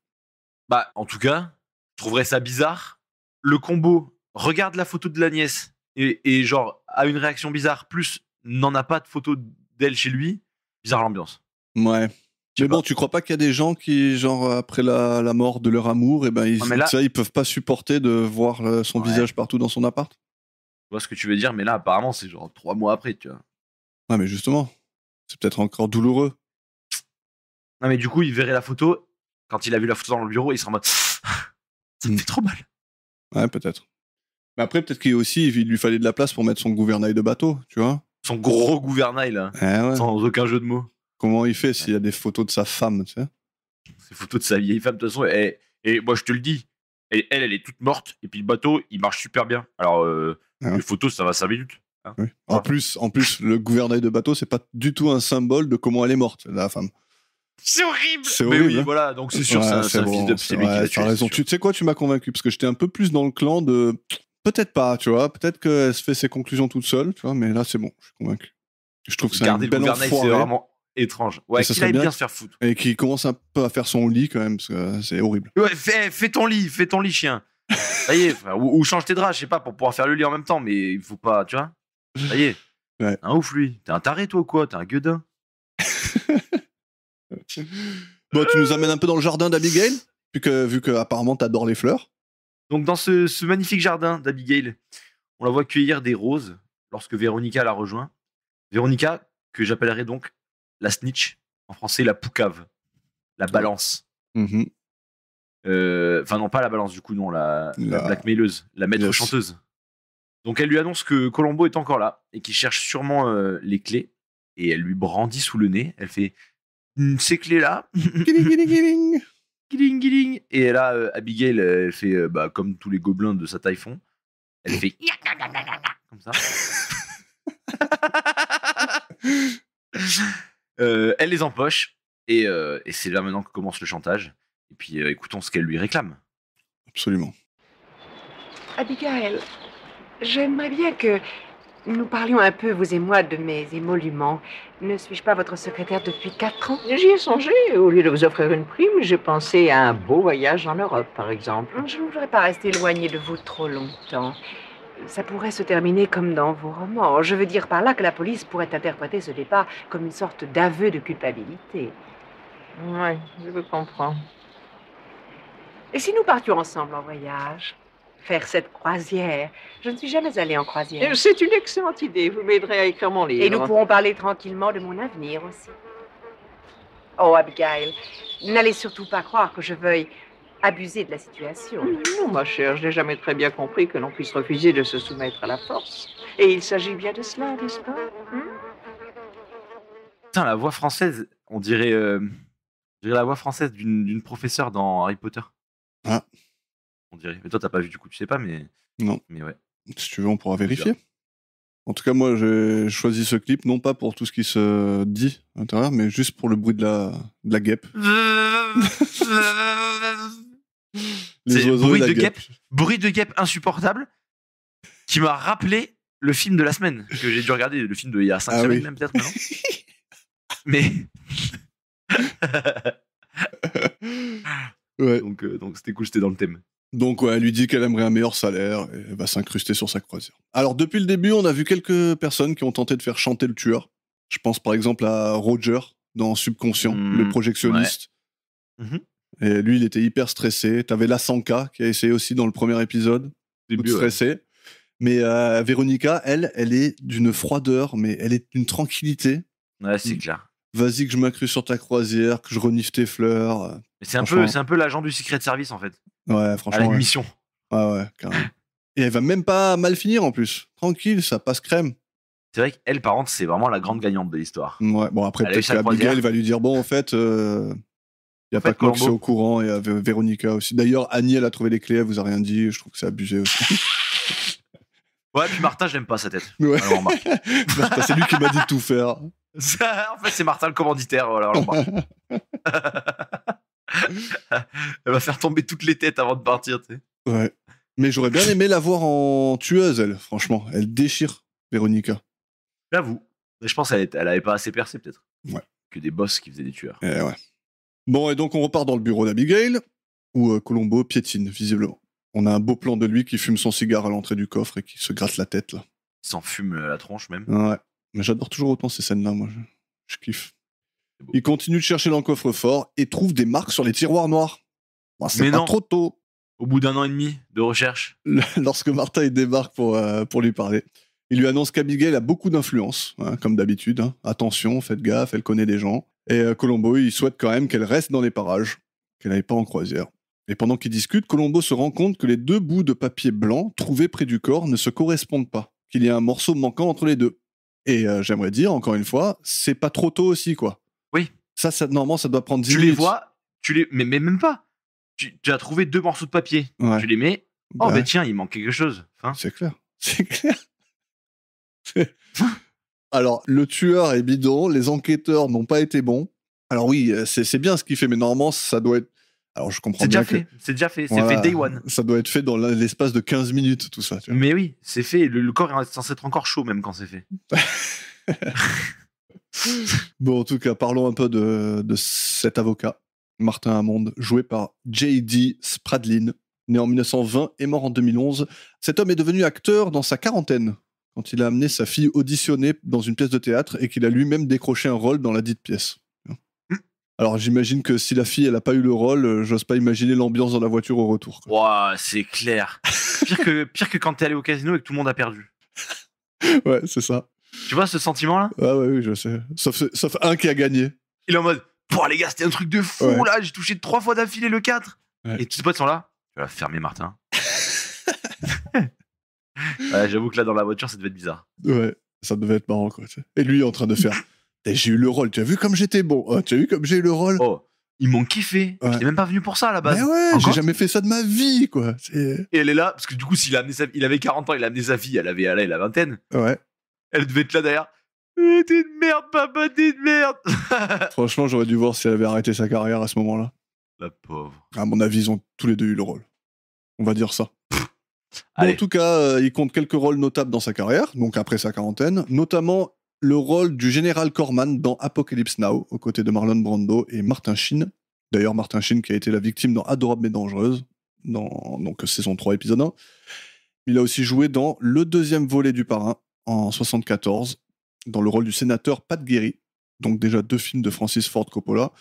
Bah, en tout cas, je trouverais ça bizarre. Le combo, regarde la photo de la nièce et genre, a une réaction bizarre, plus n'en a pas de photo d'elle chez lui. Bizarre l'ambiance. Ouais. Je sais Mais bon, pas. tu crois pas qu'il y a des gens qui, genre, après la mort de leur amour, et ben, ils, Ouais, mais là- tu sais, ils peuvent pas supporter de voir son Ouais. visage partout dans son appart? Je vois ce que tu veux dire, mais là, apparemment, c'est genre 3 mois après, tu vois. Ouais, mais justement, c'est peut-être encore douloureux. Non, mais du coup, il verrait la photo. Quand il a vu la photo dans le bureau, il sera en mode ça me fait trop mal. Ouais, peut-être. Mais après, peut-être qu'il lui fallait de la place pour mettre son gouvernail de bateau, tu vois? Son gros gouvernail, là. Eh ouais. Sans aucun jeu de mots. Comment il fait s'il y a des photos de sa femme, tu sais? Ces photos de sa vieille femme, de toute façon, et moi, je te le dis. Elle est toute morte. Et puis le bateau, il marche super bien. Alors, Ah ouais. les photos, ça va 5 minutes. Hein. Oui. En plus, le gouvernail de bateau, c'est pas du tout un symbole de comment elle est morte, la femme. C'est horrible. C'est Mais horrible, oui, hein. voilà. Donc c'est sûr, Ouais, c'est un c'est fils bon, de. C'est lui qui l'a tué. t'as raison. c'est sûr. Tu sais quoi, tu m'as convaincu, parce que j'étais un peu plus dans le clan de... Peut-être pas, tu vois. Peut-être qu'elle se fait ses conclusions toute seule, tu vois, mais là, c'est bon, je suis convaincu. Je trouve que c'est un Garder le bel gouvernail, c'est enfoiré. vraiment étrange. Ouais, Et ça qu'il serait aille bien bien se faire foutre. Et qui commence un peu à faire son lit, quand même, parce que c'est horrible. Ouais, fais ton lit, chien. Ça y est, frère. Ou change tes draps, je sais pas, pour pouvoir faire le lit en même temps, mais il faut pas, tu vois. Ça y est. Ouais. Un ouf, lui. T'es un taré, toi, ou quoi? T'es un gueudin. Bon, tu nous amènes un peu dans le jardin d'Abigail, vu que apparemment t'adores les fleurs. Donc, dans ce magnifique jardin d'Abigail, on la voit cueillir des roses lorsque Véronica la rejoint. Véronica, que j'appellerais donc la snitch, en français la poucave, la balance. Mhm. Enfin, non, pas la balance, du coup, non, la blackmaileuse, la maître Yes. chanteuse. Donc, elle lui annonce que Colombo est encore là et qu'il cherche sûrement les clés. Et elle lui brandit sous le nez. Elle fait ces clés-là. Giling, giling, giling. Giling, giling. Et là, Abigail, elle fait comme tous les gobelins de sa taille font. Elle fait comme ça. Elle les empoche. Et c'est là maintenant que commence le chantage. Et puis écoutons ce qu'elle lui réclame. Absolument. Abigail, j'aimerais bien que nous parlions un peu, vous et moi, de mes émoluments. Ne suis-je pas votre secrétaire depuis 4 ans? J'y ai songé. Au lieu de vous offrir une prime, j'ai pensé à un beau voyage en Europe, par exemple. Je ne voudrais pas rester éloignée de vous trop longtemps. Ça pourrait se terminer comme dans vos romans. Je veux dire par là que la police pourrait interpréter ce départ comme une sorte d'aveu de culpabilité. Oui, je vous comprends. Et si nous partions ensemble en voyage? Faire cette croisière? Je ne suis jamais allée en croisière. C'est une excellente idée. Vous m'aiderez à écrire mon livre. Et nous pourrons parler tranquillement de mon avenir aussi. Oh, Abigail, n'allez surtout pas croire que je veuille abuser de la situation. Non, ma chère, je n'ai jamais très bien compris que l'on puisse refuser de se soumettre à la force. Et il s'agit bien de cela, n'est-ce pas? Putain, la voix française, on dirait la voix française d'une professeure dans Harry Potter. Ah. On dirait. Mais toi, t'as pas vu, du coup, tu sais pas, mais. Non. Mais ouais. Si tu veux, on pourra vérifier. En tout cas, moi, j'ai choisi ce clip, non pas pour tout ce qui se dit à l'intérieur, mais juste pour le bruit de la guêpe. Les oiseaux bruit et la de guêpe. bruit de guêpe insupportable qui m'a rappelé le film de la semaine que j'ai dû regarder, le film d'il y a 5 semaines oui. même peut-être maintenant. Mais Ouais. donc c'était cool, c'était dans le thème. Donc ouais, elle lui dit qu'elle aimerait un meilleur salaire et elle va s'incruster sur sa croisière. Alors depuis le début, on a vu quelques personnes qui ont tenté de faire chanter le tueur. Je pense par exemple à Roger dans Subconscient, le projectionniste. Ouais. Mm-hmm. Et lui, il était hyper stressé. T'avais la Sanka qui a essayé aussi dans le premier épisode, toute stressée. Ouais. Mais Véronica, elle est d'une froideur, mais elle est d'une tranquillité. Ouais, c'est clair. Vas-y que je m'incruste sur ta croisière, que je renifle tes fleurs. Mais c'est un peu l'agent du Secret Service en fait. Ouais, franchement. À la mission. Ouais, carrément. Et elle va même pas mal finir en plus. Tranquille, ça passe crème. C'est vrai qu'elle, par contre, c'est vraiment la grande gagnante de l'histoire. Ouais, bon après, peut-être qu'Abigail va lui dire, bon, en fait, il n'y a pas que moi qui suis au courant, et Véronica aussi. D'ailleurs, Annie, elle a trouvé les clés, elle vous a rien dit, je trouve que c'est abusé aussi. Ouais, puis Martin, je l'aime pas sa tête. Ouais. Alors, Martin, c'est lui qui m'a dit de tout faire. En fait, c'est Martin le commanditaire, voilà, elle va faire tomber toutes les têtes avant de partir, tu sais. Ouais. Mais j'aurais bien aimé la voir en tueuse, elle, franchement. Elle déchire Véronica. J'avoue. Mais je pense qu'elle avait pas assez percé, peut-être. Ouais. Que des boss qui faisaient des tueurs. Ouais. Bon, et donc on repart dans le bureau d'Abigail, où Colombo piétine, visiblement. On a un beau plan de lui qui fume son cigare à l'entrée du coffre et qui se gratte la tête, là. Il s'en fume la tronche, même. Ouais. Mais j'adore toujours autant ces scènes-là, moi. Je kiffe. Il continue de chercher dans le coffre-fort et trouve des marques sur les tiroirs noirs. Bon, c'est pas trop tôt. Au bout d'1 an et demi de recherche. Lorsque Martin il débarque pour lui parler, il lui annonce qu'Abigail a beaucoup d'influence, hein, comme d'habitude. Hein. Attention, faites gaffe, elle connaît des gens. Et Colombo, il souhaite quand même qu'elle reste dans les parages, qu'elle n'aille pas en croisière. Et pendant qu'ils discutent, Colombo se rend compte que les 2 bouts de papier blanc trouvés près du corps ne se correspondent pas, qu'il y a un morceau manquant entre les deux. Et j'aimerais dire, encore une fois, c'est pas trop tôt aussi, quoi. Oui. Ça normalement, ça doit prendre 10 minutes. Tu les vois, mais même pas. Tu as trouvé 2 morceaux de papier. Ouais. Tu les mets. Oh, bah tiens, il manque quelque chose. Enfin. C'est clair. C'est clair. Alors, le tueur est bidon, les enquêteurs n'ont pas été bons. Alors oui, c'est bien ce qu'il fait, mais normalement, ça doit être... Alors, je comprends bien que... C'est déjà fait. C'est fait day one. Ça doit être fait dans l'espace de 15 minutes, tout ça. Tu vois. Mais oui, c'est fait. Le corps est censé être encore chaud, même quand c'est fait. Bon, en tout cas, parlons un peu de cet avocat, Martin Hammond, joué par J.D. Spradlin, né en 1920 et mort en 2011. Cet homme est devenu acteur dans sa quarantaine, quand il a amené sa fille auditionner dans une pièce de théâtre et qu'il a lui-même décroché un rôle dans la dite pièce. Alors j'imagine que si la fille elle a pas eu le rôle, j'ose pas imaginer l'ambiance dans la voiture au retour. Ouah, c'est clair. Pire que quand t'es allé au casino et que tout le monde a perdu. Ouais, c'est ça. Tu vois ce sentiment-là ? Oui, je sais. Sauf un qui a gagné. Il est en mode, pouah les gars, c'était un truc de fou là, j'ai touché 3 fois d'affilée le 4. Ouais. Et tous ses potes sont là. Tu vas fermer Martin. Ouais, j'avoue que là dans la voiture ça devait être bizarre. Ouais, ça devait être marrant quoi. Et lui en train de faire... J'ai eu le rôle, tu as vu comme j'étais bon, oh, tu as vu comme j'ai eu le rôle. Oh, ils m'ont kiffé, j'étais même pas venu pour ça à la base. Mais ouais, j'ai jamais fait ça de ma vie quoi. Et elle est là, parce que du coup s'il a amené il avait 40 ans, il a amené sa fille, elle avait la vingtaine. Ouais. Elle devait être là derrière. T'es une merde papa, t'es une merde. Franchement j'aurais dû voir si elle avait arrêté sa carrière à ce moment-là. La pauvre. À mon avis ils ont tous les deux eu le rôle. On va dire ça. Bon, en tout cas, il compte quelques rôles notables dans sa carrière, donc après sa quarantaine, notamment le rôle du général Corman dans Apocalypse Now, aux côtés de Marlon Brando et Martin Sheen. D'ailleurs, Martin Sheen qui a été la victime dans Adorable mais dangereuse, dans donc, saison 3, épisode 1. Il a aussi joué dans le 2e volet du Parrain, en 1974, dans le rôle du sénateur Pat Geary. Donc déjà 2 films de Francis Ford Coppola.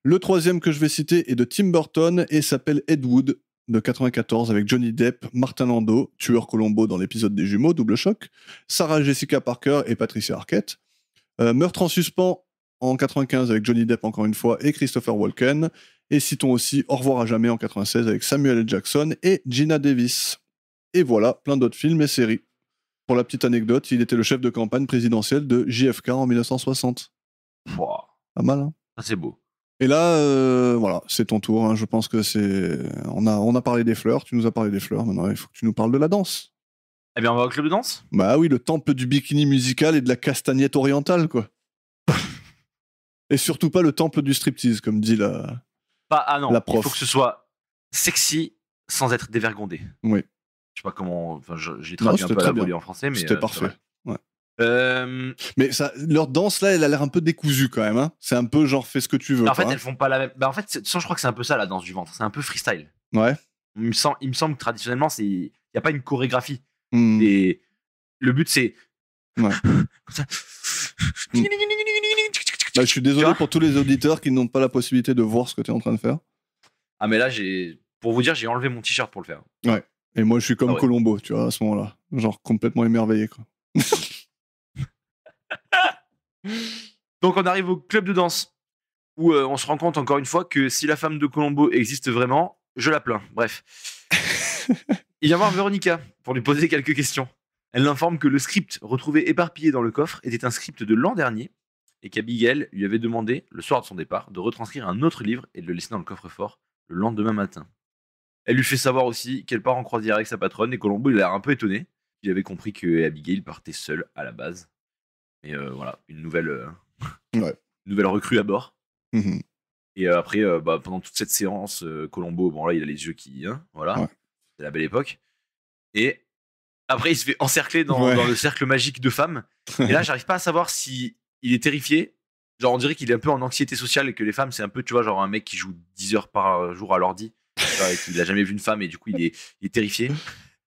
Le 3e que je vais citer est de Tim Burton et s'appelle Ed Wood, de 94 avec Johnny Depp, Martin Landau, tueur Colombo dans l'épisode des jumeaux, double choc, Sarah Jessica Parker et Patricia Arquette, Meurtre en suspens en 95 avec Johnny Depp encore une fois et Christopher Walken, et citons aussi Au revoir à jamais en 96 avec Samuel L. Jackson et Gina Davis. Et voilà, plein d'autres films et séries. Pour la petite anecdote, il était le chef de campagne présidentielle de JFK en 1960. Pouah, Pas mal, hein. ça c'est beau. Et là, voilà, c'est ton tour. Hein. Je pense que c'est. On a parlé des fleurs, tu nous as parlé des fleurs. Maintenant, il faut que tu nous parles de la danse. Eh bien, on va au club de danse. Bah oui, le temple du bikini musical et de la castagnette orientale, quoi. Et surtout pas le temple du striptease, comme dit la. Ah non, La il prof. faut que ce soit sexy sans être dévergondé. Oui. Je sais pas comment. Enfin, j'ai Non, traduit un c'était peu à très la volée bien. en français, mais. C'était c'est parfait. vrai. Ouais. Mais ça, leur danse là, elle a l'air un peu décousue quand même. Hein. C'est un peu genre fais ce que tu veux. En fait, quoi, elles font pas la même. Bah, en fait, je crois que c'est un peu ça la danse du ventre. C'est un peu freestyle. Ouais. Il me semble que traditionnellement, il n'y a pas une chorégraphie. Hmm. Et le but, c'est. Ouais. Comme ça. Bah, je suis désolé Tu vois pour tous les auditeurs qui n'ont pas la possibilité de voir ce que tu es en train de faire. Ah, mais là, pour vous dire, j'ai enlevé mon t-shirt pour le faire. Et moi, je suis comme Ah ouais. Colombo, tu vois, à ce moment-là. Genre complètement émerveillé, quoi. Donc, on arrive au club de danse où on se rend compte encore une fois que si la femme de Colombo existe vraiment, je la plains. Bref. Il vient voir Véronica pour lui poser quelques questions. Elle l'informe que le script retrouvé éparpillé dans le coffre était un script de l'an dernier et qu'Abigail lui avait demandé, le soir de son départ, de retranscrire un autre livre et de le laisser dans le coffre-fort le lendemain matin. Elle lui fait savoir aussi qu'elle part en croisière avec sa patronne et Colombo, il a l'air un peu étonné. Il avait compris que Abigail partait seule à la base. Et voilà, une nouvelle recrue à bord. Mhm. Et après, pendant toute cette séance, Colombo, bon là, il a les yeux qui... voilà, Ouais. c'est la belle époque. Et après, il se fait encercler dans le cercle magique de femmes. Et là, j'arrive pas à savoir si il est terrifié. Genre, on dirait qu'il est un peu en anxiété sociale et que les femmes, c'est un peu, tu vois, genre un mec qui joue 10 heures par jour à l'ordi et qu'il a jamais vu une femme et du coup, il est terrifié.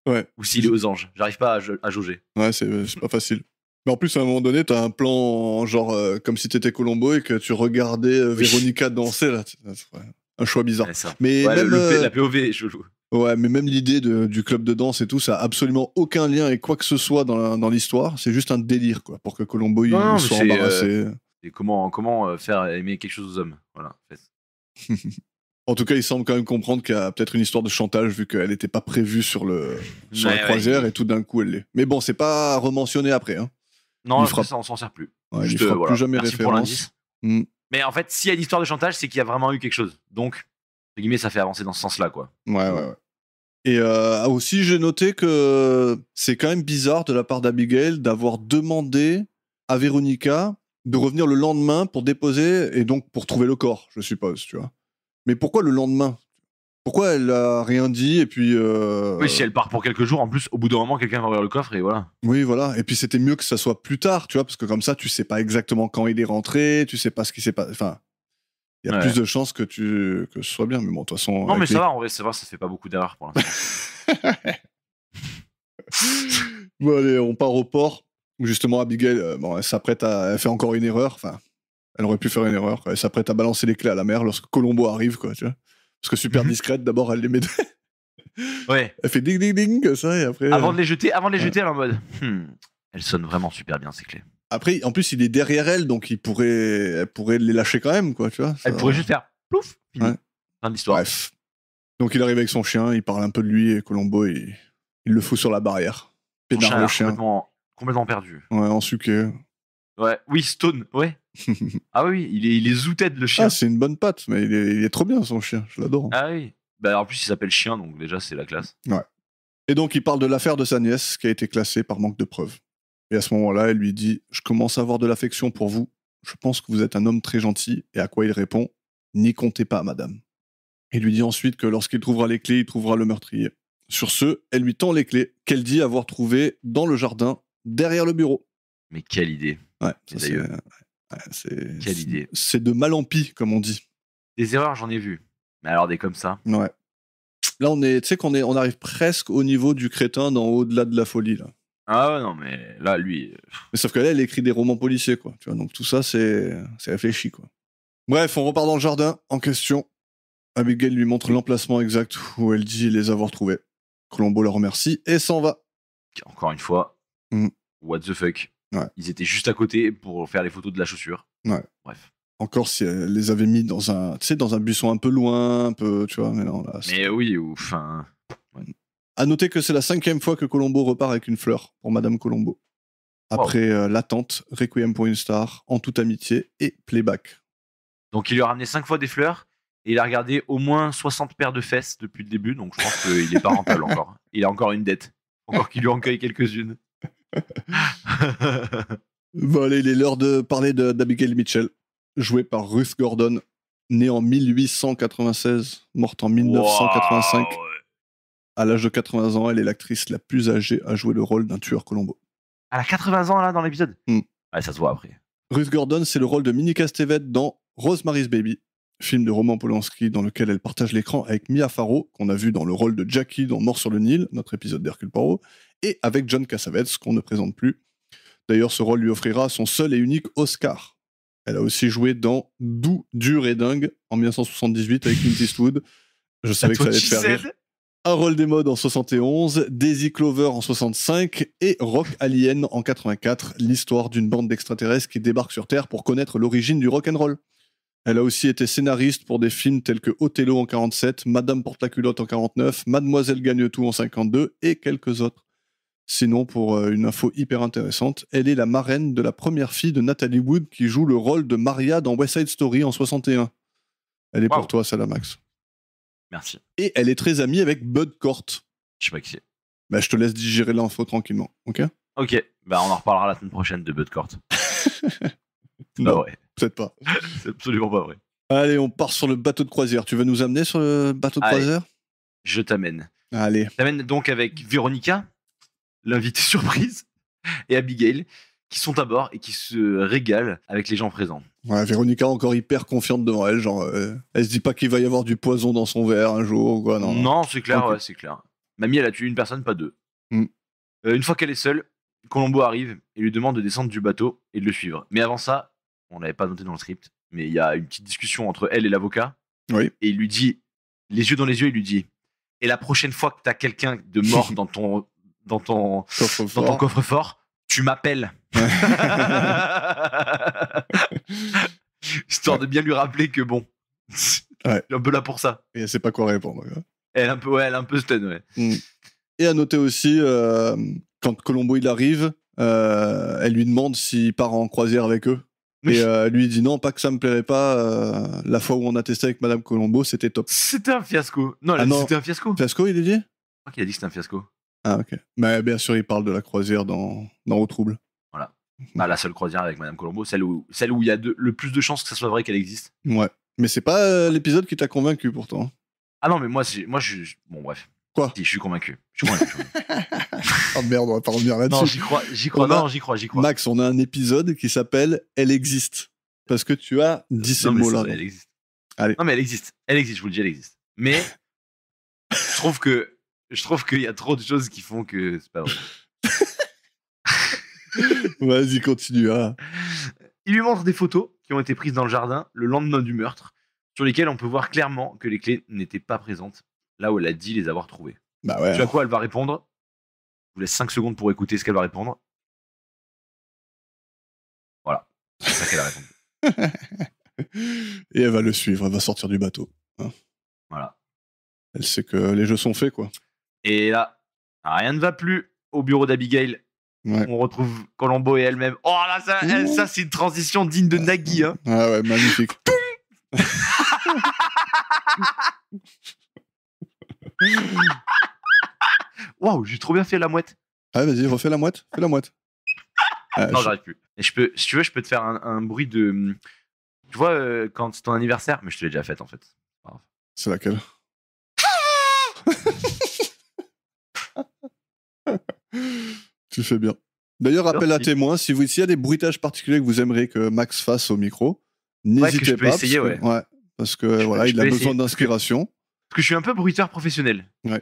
Ouais. Ou s'il est aux anges. J'arrive pas à jauger. Ouais, c'est pas facile. Mais en plus, à un moment donné, t'as un plan genre comme si t'étais Colombo et que tu regardais Véronica danser, là. Ouais, un choix bizarre. Ouais, ça. Mais Ouais, même, la POV, je joue. ouais, mais même l'idée du club de danse et tout, ça a absolument aucun lien avec quoi que ce soit dans l'histoire. C'est juste un délire, quoi, pour que Colombo il Non, mais soit c'est, embarrassé. Et comment faire aimer quelque chose aux hommes. Voilà. En fait. En tout cas, il semble quand même comprendre qu'il y a peut-être une histoire de chantage vu qu'elle n'était pas prévue sur la croisière et tout d'un coup elle l'est. Mais bon, c'est pas rementionné après. Hein. Non, Il fera- ça, on s'en sert plus. Ouais, il Juste, fera voilà. plus jamais Merci pour référence. l'indice. Mm. Mais en fait, s'il y a une histoire de chantage, c'est qu'il y a vraiment eu quelque chose. Donc, entre guillemets, ça fait avancer dans ce sens-là, quoi. Ouais. Et aussi, j'ai noté que c'est quand même bizarre de la part d'Abigail d'avoir demandé à Véronica de revenir le lendemain pour déposer et donc pour trouver le corps, je suppose, tu vois. Mais pourquoi le lendemain ? Pourquoi elle a rien dit et puis... Oui, si elle part pour quelques jours, en plus, au bout d'un moment, quelqu'un va ouvrir le coffre et voilà. Oui, voilà. Et puis c'était mieux que ça soit plus tard, tu vois, parce que comme ça, tu sais pas exactement quand il est rentré, tu sais pas ce qui s'est passé. Enfin, il y a plus de chances que ce soit bien. Mais bon, de toute façon... Non, mais ça va, en vrai, ça va, ça fait pas beaucoup d'erreurs pour l'instant. Bon, allez, on part au port, où justement Abigail, elle s'apprête elle fait encore une erreur, enfin, elle aurait pu faire une erreur, quoi. Elle s'apprête à balancer les clés à la mer lorsque Colombo arrive, quoi, tu vois. Parce que super discrète, d'abord, elle les met... Ouais. Elle fait ding ding ding, comme ça, et après... Avant de les jeter, elle est en mode... elles sonnent vraiment super bien, ces clés. Après, en plus, il est derrière elle, donc elle pourrait les lâcher quand même, quoi, tu vois. Elle pourrait juste faire... Plouf, fini. Ouais. Fin d'histoire. Bref. Donc il arrive avec son chien, il parle un peu de lui, et Colombo, il le fout sur la barrière. Son Pénard le chien. complètement perdu. Ouais, en suqué. Ouais, oui, Stone, ouais. Ah oui, il est zooted, le chien. Ah, c'est une bonne patte, mais il est trop bien, son chien, je l'adore. Ah oui. Bah, en plus, il s'appelle Chien, donc déjà, c'est la classe. Ouais. Et donc, il parle de l'affaire de sa nièce qui a été classée par manque de preuves. Et à ce moment-là, elle lui dit « Je commence à avoir de l'affection pour vous. Je pense que vous êtes un homme très gentil. » Et à quoi il répond « N'y comptez pas, madame. » Il lui dit ensuite que lorsqu'il trouvera les clés, il trouvera le meurtrier. Sur ce, elle lui tend les clés qu'elle dit avoir trouvées dans le jardin, derrière le bureau. Mais quelle idée. Ouais, Et d'ailleurs, quelle c'est idée. C'est de mal en pis, comme on dit. Des erreurs, j'en ai vu. Mais alors, des comme ça. Ouais. Là, tu sais on arrive presque au niveau du crétin dans Au-delà de la folie, là. Ah ouais, non, mais là, lui... Mais sauf que là, elle écrit des romans policiers, quoi. Tu vois, donc tout ça, c'est réfléchi, quoi. Bref, on repart dans le jardin en question. Abigail lui montre l'emplacement exact où elle dit les avoir trouvés. Colombo la remercie et s'en va. Encore une fois, what the fuck. Ouais. Ils étaient juste à côté pour faire les photos de la chaussure. Ouais. Bref. Encore si elle les avait mis dans un buisson un peu loin, un peu, tu vois, mais non, là... Mais oui, enfin... À noter que c'est la 5e fois que Colombo repart avec une fleur pour Madame Colombo. après L'attente, Requiem pour une star, En toute amitié et Playback. Donc il lui a ramené 5 fois des fleurs et il a regardé au moins 60 paires de fesses depuis le début, donc je pense qu'il n'est pas rentable encore. Il a encore une dette. Encore qu'il lui en cueille quelques-unes. Bon allez, il est l'heure de parler d'Abigail Mitchell, jouée par Ruth Gordon, née en 1896, morte en 1985. Wow, ouais. À l'âge de 80 ans, elle est l'actrice la plus âgée à jouer le rôle d'un tueur Columbo. Elle a 80 ans là dans l'épisode. Mm. Ouais, ça se voit après. Ruth Gordon, c'est le rôle de Minnie Castevet dans Rosemary's Baby, film de Roman Polanski dans lequel elle partage l'écran avec Mia Farrow, qu'on a vu dans le rôle de Jackie dans Mort sur le Nil, notre épisode d'Hercule Poirot, et avec John Cassavetes, qu'on ne présente plus. D'ailleurs, ce rôle lui offrira son seul et unique Oscar. Elle a aussi joué dans Doux, dur et dingue en 1978 avec Clint Eastwood. Je savais que ça allait te faire rire. Harold des modes en 71, Daisy Clover en 65 et Rock Alien en 84, l'histoire d'une bande d'extraterrestres qui débarquent sur Terre pour connaître l'origine du rock'n'roll. Elle a aussi été scénariste pour des films tels que Othello en 47, Madame Porte-la-Culotte en 49, Mademoiselle Gagne-tout en 52 et quelques autres. Sinon, pour une info hyper intéressante, elle est la marraine de la première fille de Natalie Wood qui joue le rôle de Maria dans West Side Story en 61. Elle est pour toi, celle-là, Max. Merci. Et elle est très amie avec Bud Cort. Je sais pas qui c'est. Bah, je te laisse digérer l'info tranquillement, ok? Ok, bah on en reparlera la semaine prochaine de Bud Cort. C'est Non, pas vrai. peut-être pas. C'est absolument pas vrai. Allez, on part sur le bateau de croisière. Tu veux nous amener sur le bateau de Allez. croisière? Je t'amène. Allez. Je t'amène donc avec Véronica, l'invitée surprise, et Abigail, qui sont à bord et qui se régalent avec les gens présents. Ouais, Véronica encore hyper confiante devant elle, genre elle se dit pas qu'il va y avoir du poison dans son verre un jour ou quoi, non. Non, c'est clair, Ok. ouais, c'est clair. Mamie, elle a tué une personne, pas deux. Mm. Une fois qu'elle est seule, Colombo arrive et lui demande de descendre du bateau et de le suivre. Mais avant ça, on l'avait pas noté dans le script, mais il y a une petite discussion entre elle et l'avocat. Oui. Et il lui dit, les yeux dans les yeux, il lui dit, et la prochaine fois que t'as quelqu'un de mort dans ton coffre-fort, tu m'appelles. Histoire de bien lui rappeler que bon, Ouais. il est un peu là pour ça. Et elle sait pas quoi répondre. Quoi. Elle est un peu stun, ouais. Et à noter aussi, quand Colombo il arrive, elle lui demande s'il part en croisière avec eux. Oui. Et lui il dit non, pas que ça me plairait pas. La fois où on a testé avec Madame Colombo, c'était top. C'était un fiasco. Non, elle a Ah dit non. c'était un fiasco. Fiasco, il est dit? Je crois qu'il a dit que c'était un fiasco. Ah ok. Mais bien sûr, il parle de la croisière dans Au Trouble. Voilà. Bah, la seule croisière avec Madame Colombo, celle où il y a le plus de chances que ça soit vrai qu'elle existe. Ouais. Mais c'est pas l'épisode qui t'a convaincu pourtant. Ah non, mais moi, bon, bref. Quoi? Si, je suis convaincu. Je suis convaincu. Oh merde, on va pas revenir là-dessus. Non, j'y crois. J'y crois. Max, on a un épisode qui s'appelle Elle existe. Parce que tu as dit ces Non, mais mots-là. c'est vrai, elle existe. Allez. Non, mais elle existe. Elle existe, je vous le dis, elle existe. Mais je trouve qu'il y a trop de choses qui font que c'est pas vrai. Vas-y, continue. Hein. Il lui montre des photos qui ont été prises dans le jardin le lendemain du meurtre, sur lesquelles on peut voir clairement que les clés n'étaient pas présentes là où elle a dit les avoir trouvées. Bah ouais. Tu sais à quoi elle va répondre? Je vous laisse 5 secondes pour écouter ce qu'elle va répondre. Voilà. C'est ça qu'elle a répondu. Et elle va le suivre, elle va sortir du bateau. Hein. Voilà. Elle sait que les jeux sont faits, quoi. Et là, rien ne va plus au bureau d'Abigail. Ouais. On retrouve Colombo et elle-même. Oh là, ça c'est une transition digne de Nagui. Hein. Ah ouais, magnifique. Waouh, j'ai trop bien fait la mouette. Ah, vas-y, refais la mouette. Fais la mouette. Non, j'arrive plus. Et si tu veux, je peux te faire un bruit de. Tu vois, quand c'est ton anniversaire, mais je te l'ai déjà fait en fait. C'est laquelle? Tu fais bien. D'ailleurs, appel à Merci. témoins, s'il y a des bruitages particuliers que vous aimeriez que Max fasse au micro, n'hésitez je peux pas. essayer, parce que voilà, je il a peux besoin essayer. d'inspiration. Parce que je suis un peu bruiteur professionnel. On Je a,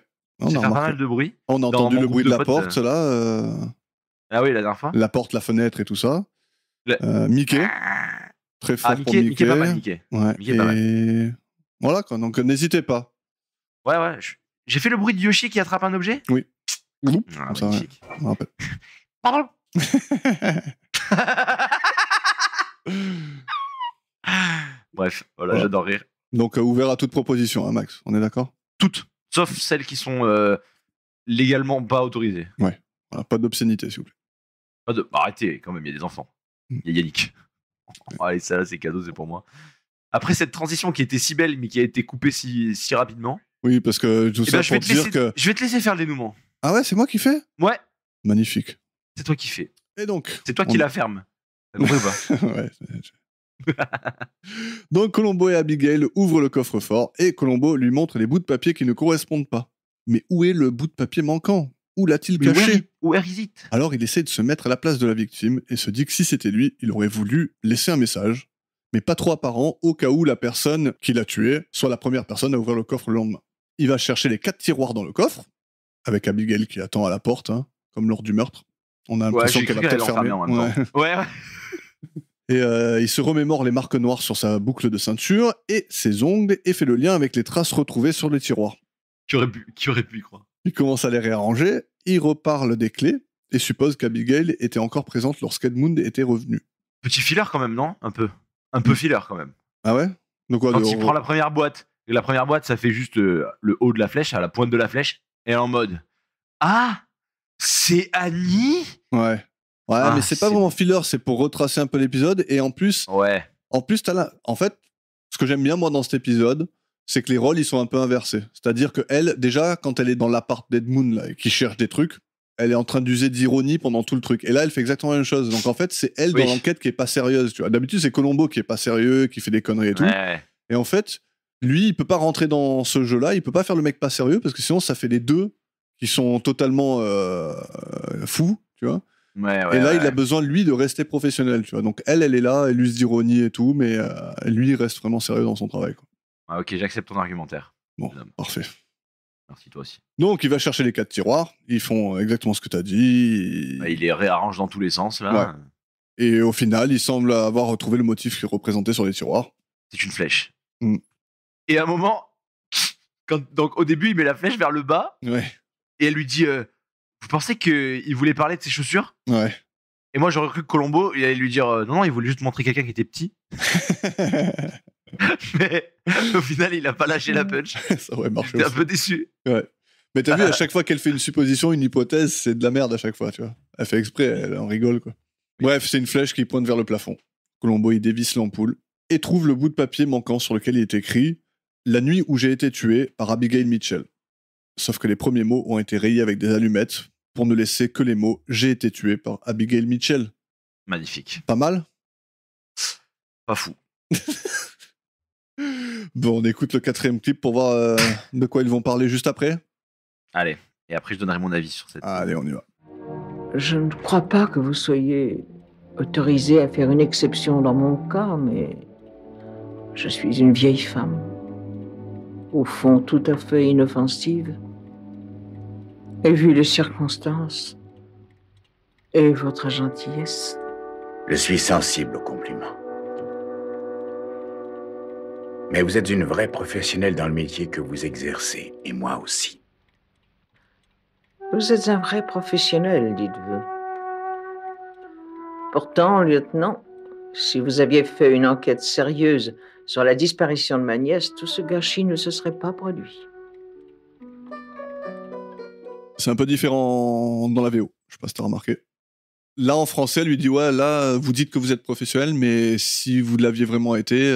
sais faire pas remarqué. mal de bruit. On a dans entendu mon le groupe bruit de de la potes, porte, là. Ah oui, la dernière fois. La porte, la fenêtre et tout ça. Le- Mickey, très fort Ah, pour Mickey, Mickey. pas mal, Mickey. Ouais, Mickey, pas et voilà quoi, donc n'hésitez pas. Ouais. J'ai fait le bruit de Yoshi qui attrape un objet. Oui. Ah, Comme ça, magnifique. Je me rappelle. Pardon. Bref, voilà, Voilà. j'adore rire. Donc ouvert à toute proposition, hein, Max, on est d'accord? Toutes, sauf celles qui sont légalement pas autorisées. Voilà, pas d'obscénité, s'il vous plaît. Arrêtez, quand même, il y a des enfants. Il y a Yannick. Allez, ça, c'est cadeau, c'est pour moi. Après cette transition qui était si belle, mais qui a été coupée si rapidement, Oui, parce que tout ça je vais pour te dire laisser, que... je vais te laisser faire le dénouement. Ah ouais, c'est moi qui fais? Ouais, Magnifique. c'est toi qui fais. Et donc... C'est toi qui la ferme. T'as compris ou pas? Ouais, donc Colombo et Abigail ouvrent le coffre-fort et Colombo lui montre les bouts de papier qui ne correspondent pas. Mais où est le bout de papier manquant? Où l'a-t-il caché? Where is it? Alors il essaie de se mettre à la place de la victime et se dit que si c'était lui, il aurait voulu laisser un message, mais pas trop apparent au cas où la personne qui l'a tué soit la première personne à ouvrir le coffre le lendemain. Il va chercher les 4 tiroirs dans le coffre, avec Abigail qui attend à la porte, hein, comme lors du meurtre. On a l'impression j'ai qu'elle cru va qu'elle peut-être allait fermer. l'enfermer en même temps. Ouais. Et il se remémore les marques noires sur sa boucle de ceinture et ses ongles et fait le lien avec les traces retrouvées sur les tiroirs. Qui aurait pu y croire? Il commence à les réarranger, il reparle des clés et suppose qu'Abigail était encore présente lorsqu'Edmund était revenu. Petit filler quand même, non? Un peu filler quand même. Ah ouais? Donc quoi, Quand il prend la première boîte, et la première boîte, ça fait juste le haut de la flèche, à la pointe de la flèche, et elle est en mode ah, c'est Annie? Ouais. Ouais, mais c'est pas vraiment filler, c'est pour retracer un peu l'épisode et en plus, en fait, ce que j'aime bien moi dans cet épisode, c'est que les rôles ils sont un peu inversés. C'est-à-dire que elle, déjà, quand elle est dans l'appart d'Edmund là, et qui cherche des trucs, elle est en train d'user d'ironie pendant tout le truc. Et là, elle fait exactement la même chose. Donc en fait, c'est elle dans l'enquête qui est pas sérieuse. Tu vois. D'habitude, c'est Colombo qui est pas sérieux, qui fait des conneries et tout. Ouais. Et en fait, lui, il peut pas rentrer dans ce jeu-là. Il peut pas faire le mec pas sérieux parce que sinon, ça fait les deux qui sont totalement fous, tu vois. Et là, il a besoin, lui, de rester professionnel, tu vois. Donc elle est là, elle use d'ironie et tout, mais lui, il reste vraiment sérieux dans son travail, quoi. Ah, ok, j'accepte ton argumentaire. Bon, parfait. Merci, toi aussi. Donc, il va chercher les 4 tiroirs. Ils font exactement ce que tu as dit. Il les réarrange dans tous les sens, là. Ouais. Et au final, il semble avoir retrouvé le motif qui est représenté sur les tiroirs. C'est une flèche. Et à un moment, donc au début, il met la flèche vers le bas. Ouais. Et elle lui dit vous pensez qu'il voulait parler de ses chaussures? Ouais. Et moi, j'aurais cru que Colombo, il allait lui dire non, il voulait juste montrer quelqu'un qui était petit. Mais au final, il a pas lâché la punch. Ça aurait marché. J'étais un peu déçu. Ouais. Mais t'as vu, à chaque fois qu'elle fait une supposition, une hypothèse, c'est de la merde à chaque fois, tu vois. Elle fait exprès, elle en rigole, quoi. Bref, c'est une flèche qui pointe vers le plafond. Colombo, il dévisse l'ampoule et trouve le bout de papier manquant sur lequel il est écrit « La nuit où j'ai été tué par Abigail Mitchell ». Sauf que les premiers mots ont été rayés avec des allumettes pour ne laisser que les mots « J'ai été tué par Abigail Mitchell ». Magnifique. Pas mal? Pas fou. Bon, on écoute le 4e clip pour voir de quoi ils vont parler juste après. Allez, et après je donnerai mon avis sur cette... Allez, on y va. Je ne crois pas que vous soyez autorisé à faire une exception dans mon cas, mais je suis une vieille femme, au fond tout à fait inoffensive. Et vu les circonstances et votre gentillesse... Je suis sensible aux compliments. Mais vous êtes une vraie professionnelle dans le métier que vous exercez, et moi aussi. Vous êtes un vrai professionnel, dites-vous. Pourtant, lieutenant, si vous aviez fait une enquête sérieuse sur la disparition de ma nièce, tout ce gâchis ne se serait pas produit. C'est un peu différent dans la VO, je sais pas si t'as remarqué. Là, en français, elle lui dit « Ouais, là, vous dites que vous êtes professionnel, mais si vous l'aviez vraiment été,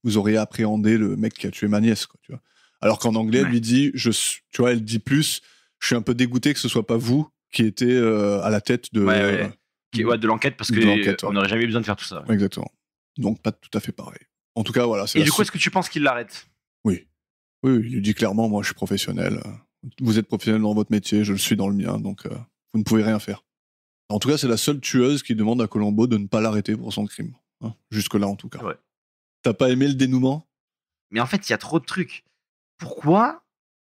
vous auriez appréhendé le mec qui a tué ma nièce. » quoi, tu vois. Alors qu'en anglais, elle lui dit, tu vois, elle dit plus « Je suis un peu dégoûté que ce soit pas vous qui étiez à la tête de... de l'enquête, parce qu'on n'aurait jamais eu besoin de faire tout ça. Ouais. Exactement. Donc, pas tout à fait pareil. En tout cas, voilà. Et du coup, est-ce que tu penses qu'il l'arrête? Oui. Oui, il lui dit clairement, moi, je suis professionnel. Vous êtes professionnel dans votre métier, je le suis dans le mien, donc vous ne pouvez rien faire. En tout cas, c'est la seule tueuse qui demande à Colombo de ne pas l'arrêter pour son crime. Hein, jusque-là, en tout cas. Ouais. T'as pas aimé le dénouement? Mais en fait, il y a trop de trucs. Pourquoi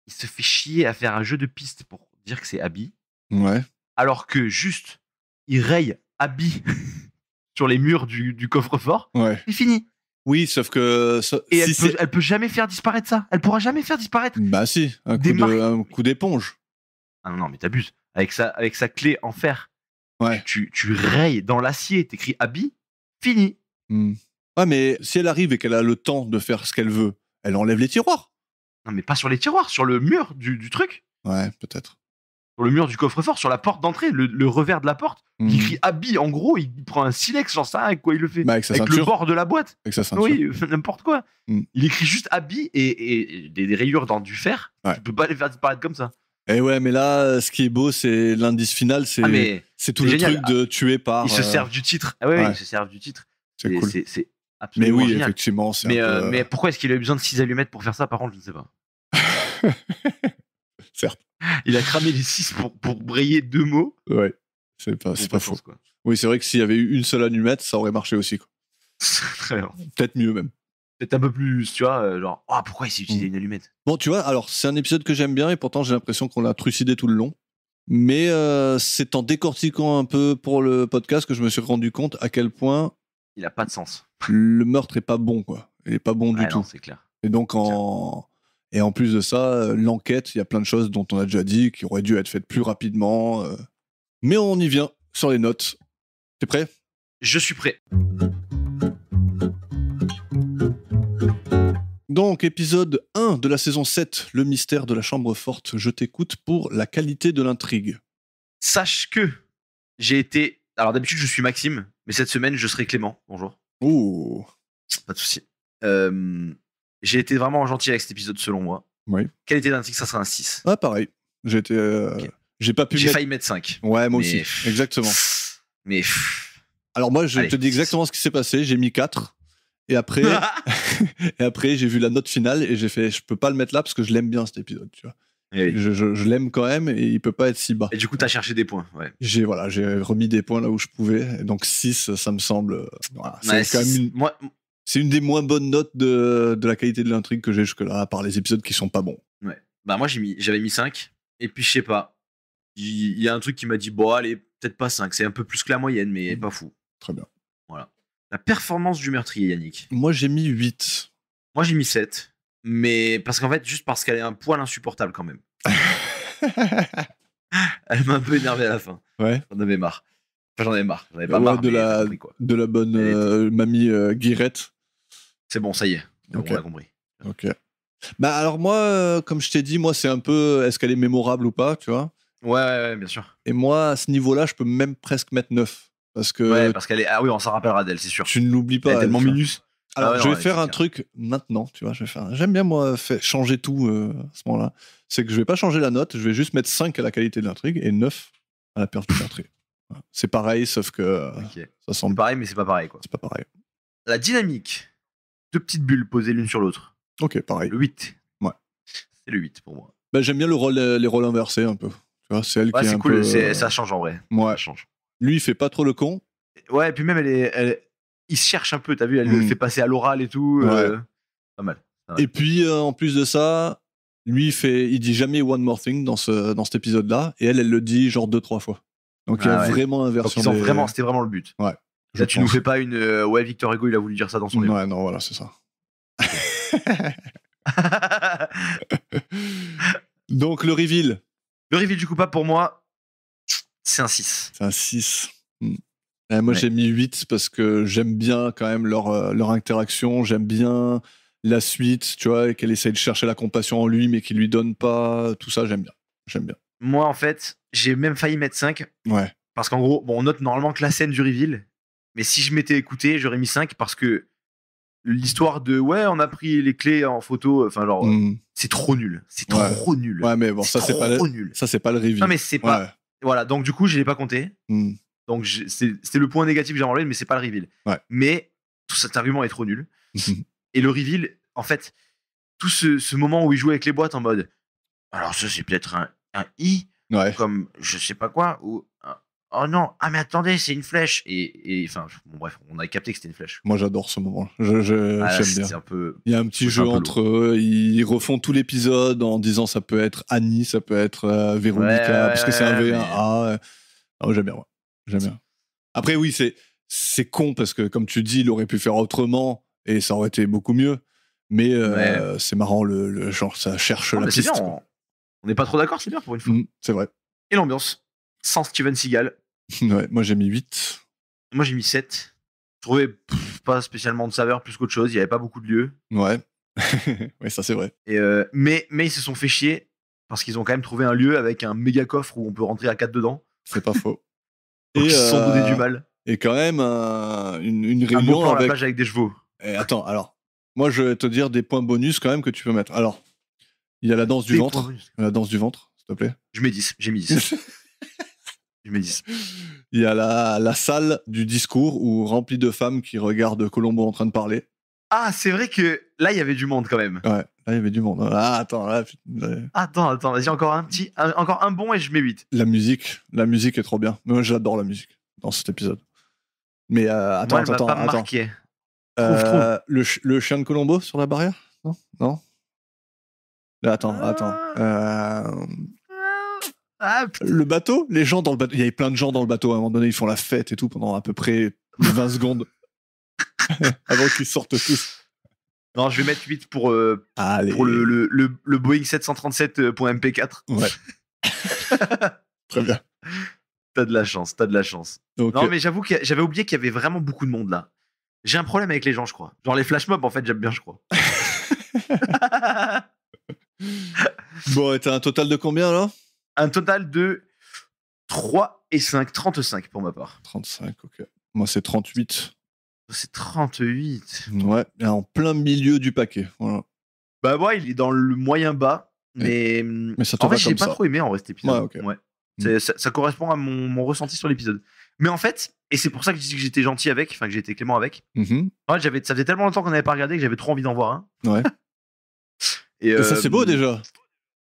il se fait chier à faire un jeu de piste pour dire que c'est Abby? Ouais. Alors que juste, il raye Abby sur les murs du coffre-fort. Ouais. C'est fini. Oui, sauf que... Et elle peut jamais faire disparaître ça. Elle pourra jamais faire disparaître. Bah si, un coup d'éponge. Ah non, mais t'abuses. Avec sa clé en fer. Ouais. Tu rayes dans l'acier, t'écris Abby, fini. Ouais, mais si elle arrive et qu'elle a le temps de faire ce qu'elle veut, elle enlève les tiroirs. Non, mais pas sur les tiroirs, sur le mur du truc. Ouais, peut-être. sur le mur du coffre-fort, sur la porte d'entrée, le revers de la porte. Il écrit Abby, en gros, il prend un silex, genre ça, avec quoi il le fait. Bah, avec sa avec le ceinture. bord de la boîte. Avec sa ceinture. Oui, n'importe quoi. Mm. Il écrit juste Abby et des rayures dans du fer. Ouais. Tu peux pas les faire disparaître comme ça. Et ouais, mais là, ce qui est beau, c'est l'indice final, c'est Ah, mais c'est tout c'est le génial. truc de tuer par. ils se servent du titre. Ah ouais, ouais. ils se servent du titre. C'est Et cool. C'est Mais absolument oui, génial. effectivement, c'est Mais, un peu. mais pourquoi est-ce qu'il a eu besoin de 6 allumettes pour faire ça? Par contre, je ne sais pas. Certes. Il a cramé les 6 pour brayer 2 mots. Ouais, c'est pas Bon, faux. chance, quoi. Oui, c'est vrai que s'il y avait eu une seule allumette, ça aurait marché aussi. Quoi. Très bien. Peut-être mieux même. Peut-être un peu plus, tu vois, genre, oh, pourquoi il s'est utilisé une allumette? Bon, tu vois, alors c'est un épisode que j'aime bien et pourtant j'ai l'impression qu'on l'a trucidé tout le long. Mais c'est en décortiquant un peu pour le podcast que je me suis rendu compte à quel point Il a pas de sens. le meurtre est pas bon, quoi. Il est pas bon du Ouais, tout. non, c'est clair. Et donc et en plus de ça, l'enquête, il y a plein de choses dont on a déjà dit qui auraient dû être faites plus rapidement. Mais on y vient sur les notes. T'es prêt? Je suis prêt. Donc, épisode 1 de la saison 7, le mystère de la chambre forte. Je t'écoute pour la qualité de l'intrigue. Sache que j'ai été. Alors d'habitude, je suis Maxime, mais cette semaine, je serai Clément. Bonjour. Ouh. Pas de souci. J'ai été vraiment gentil avec cet épisode selon moi. Oui. Qualité d'intrigue, ça sera un 6. Ah, pareil. J'étais. Ok. J'ai pas pu J'ai mettre. failli mettre 5. Ouais, moi Mais- aussi. Exactement. Mais. Alors, moi, je Allez. te dis exactement ce qui s'est passé. J'ai mis 4. Et après, j'ai vu la note finale et j'ai fait, je peux pas le mettre là parce que je l'aime bien cet épisode, tu vois. Et, oui. Je l'aime quand même et il peut pas être si bas. Et du coup, t'as cherché des points. Ouais. J'ai remis des points là où je pouvais. Et donc 6, ça me semble. Voilà, c'est Ouais, quand même une, Moi, c'est une des moins bonnes notes de la qualité de l'intrigue que j'ai jusque-là, à part les épisodes qui sont pas bons. ouais. Bah, moi, j'avais mis 5. Et puis, je sais pas. Il y a un truc qui m'a dit, bon, allez, peut-être pas 5. C'est un peu plus que la moyenne, mais pas fou. Très bien. Voilà. La performance du meurtrier, Yannick. Moi, j'ai mis 8. Moi, j'ai mis 7. Mais parce qu'en fait, juste parce qu'elle est un poil insupportable quand même. Elle m'a un peu énervé à la fin. Ouais. J'en avais marre. Enfin, j'en avais marre. J'en avais pas Ouais, marre. de mais la- t'as compris, quoi. De la bonne Elle mamie Guirette. C'est bon, ça y est. Ok. On a compris. Ok. Bah alors moi, comme je t'ai dit, moi c'est un peu, est-ce qu'elle est mémorable ou pas, tu vois. Ouais, bien sûr. Et moi, à ce niveau-là, je peux même presque mettre 9. Parce que Ouais, parce qu'elle est. Ah oui, on s'en rappellera d'elle, c'est sûr. tu ne l'oublies Elle pas. est tellement tu vois. minus. Alors, Ah ouais, je non, vais ouais, faire c'est un clair. truc maintenant, tu vois. J'aime bien, moi, changer tout à ce moment-là. C'est que je vais pas changer la note, je vais juste mettre 5 à la qualité de l'intrigue et 9 à la perte de l'intrigue. Voilà. C'est pareil, sauf que Ok. ça C'est semble. pareil, mais c'est pas pareil, quoi. C'est pas pareil. La dynamique. 2 petites bulles posées l'une sur l'autre. Ok, pareil. Le 8. Ouais. C'est le 8 pour moi. Bah, j'aime bien les rôles inversés un peu. Tu vois, c'est elle Ouais, qui est c'est un cool. peu. Ça change en vrai. Ouais. Ça change. Lui, il fait pas trop le con. Ouais, et puis même, il se cherche un peu, t'as vu, elle le Mm. fait passer à l'oral et tout. Ouais. Pas mal. Ouais. Et puis, en plus de ça, lui, il dit jamais one more thing dans cet épisode-là, et elle le dit genre 2-3 fois. Donc il y a Ah ouais. vraiment Donc, inversion. c'était vraiment le but. Ouais. Là, tu nous fais pas une. Ouais, Victor Hugo, il a voulu dire ça dans son livre. Ouais, non, voilà, c'est ça. Donc le reveal, Le reveal du coupable, pour moi, c'est un 6. c'est un 6. Et moi, Ouais. j'ai mis 8 parce que j'aime bien quand même leur interaction, j'aime bien la suite, tu vois, et qu'elle essaye de chercher la compassion en lui, mais qu'il lui donne pas. Tout ça, j'aime bien. J'aime bien. Moi, en fait, j'ai même failli mettre 5. Ouais. Parce qu'en gros, bon, on note normalement que la scène du reveal. Mais si je m'étais écouté, j'aurais mis 5 parce que l'histoire de ouais, on a pris les clés en photo, enfin, genre, Mm. c'est trop nul. C'est Ouais. trop nul. Ouais, mais bon, ça, c'est pas trop nul. ça, c'est pas le reveal. Non, mais c'est pas. Ouais. Voilà, donc du coup, je l'ai pas compté. Mm. Donc c'était le point négatif que j'ai enlevé, mais c'est pas le reveal. Ouais. Mais tout cet argument est trop nul. Et le reveal, en fait, tout ce moment où il joue avec les boîtes en mode. Alors ça, c'est peut-être un I, Ouais. comme je sais pas quoi, ou oh non, ah mais attendez, c'est une flèche. Et enfin, bon, bref, on a capté que c'était une flèche. Moi, j'adore ce moment. Ah, là, J'aime bien. c'était un peu. Il y a un petit c'est jeu un peu entre eux. Ils refont tout l'épisode en disant ça peut être Annie, ça peut être Véronica, Ouais, parce que c'est un mais- V1A. Ah, j'aime bien, moi. J'aime bien. Après, oui, c'est con parce que, comme tu dis, il aurait pu faire autrement et ça aurait été beaucoup mieux. Mais c'est marrant, le genre, ça cherche Ah, la mais c'est piste. bien, quoi. on n'est pas trop d'accord, c'est bien pour une fois. C'est vrai. Et l'ambiance, sans Steven Seagal. Ouais, moi, j'ai mis 8. Moi, j'ai mis 7. Je trouvais pas spécialement de saveur plus qu'autre chose. Il n'y avait pas beaucoup de lieux. Ouais. Ouais, ça, c'est vrai. Et mais ils se sont fait chier parce qu'ils ont quand même trouvé un lieu avec un méga coffre où on peut rentrer à 4 dedans. C'est pas faux. Donc ils se sont donné du mal. Et quand même, une Un bon réunion plan à la avec... plage avec des chevaux. Et attends, alors, moi je vais te dire des points bonus quand même que tu peux mettre. Alors, il y a la danse du Des ventre. points bonus. La danse du ventre, s'il te plaît. Je mets 10, j'ai mis 10. Je mets 10. Il y a la salle du discours où remplie de femmes qui regardent Colombo en train de parler. Ah, c'est vrai que là, il y avait du monde quand même. Ouais, là il y avait du monde. Ah, attends, là, putain, Attends, vas-y, encore encore un bon et je mets 8. la musique est trop bien. Moi, j'adore la musique dans cet épisode. Mais attends, Moi, elle m'a attends, pas attends. marqué. Trouve. Le chien de Colombo sur la barrière? Non. Là, attends. Ah, putain. Le bateau, les gens dans le bateau. Il y avait plein de gens dans le bateau. À un moment donné, ils font la fête et tout pendant à peu près 20 secondes avant qu'ils sortent tous. Non, je vais mettre 8 pour Allez. le Boeing 737.mp4. Ouais. Très bien. T'as de la chance. Donc, Non, mais j'avoue que j'avais oublié qu'il y avait vraiment beaucoup de monde là. J'ai un problème avec les gens, je crois. Genre les flash mobs, en fait, j'aime bien, je crois. bon, et t'as un total de combien là? Un total de 3 et 5, 35 pour ma part. 35, ok. Moi, c'est 38. C'est 38. Ouais, et en plein milieu du paquet. Voilà. Bah, moi, il est dans le moyen bas, mais ça te en va fait, j'ai comme pas ça. trop aimé en vrai cet épisode. Ouais, ok. Ouais. Ça correspond à mon ressenti sur l'épisode. Mais en fait, et c'est pour ça que je dis que j'étais gentil avec, enfin que j'ai été clément avec. Mhm. En fait, ça faisait tellement longtemps qu'on n'avait pas regardé que j'avais trop envie d'en voir un. Ouais. Et Et ça, c'est beau déjà.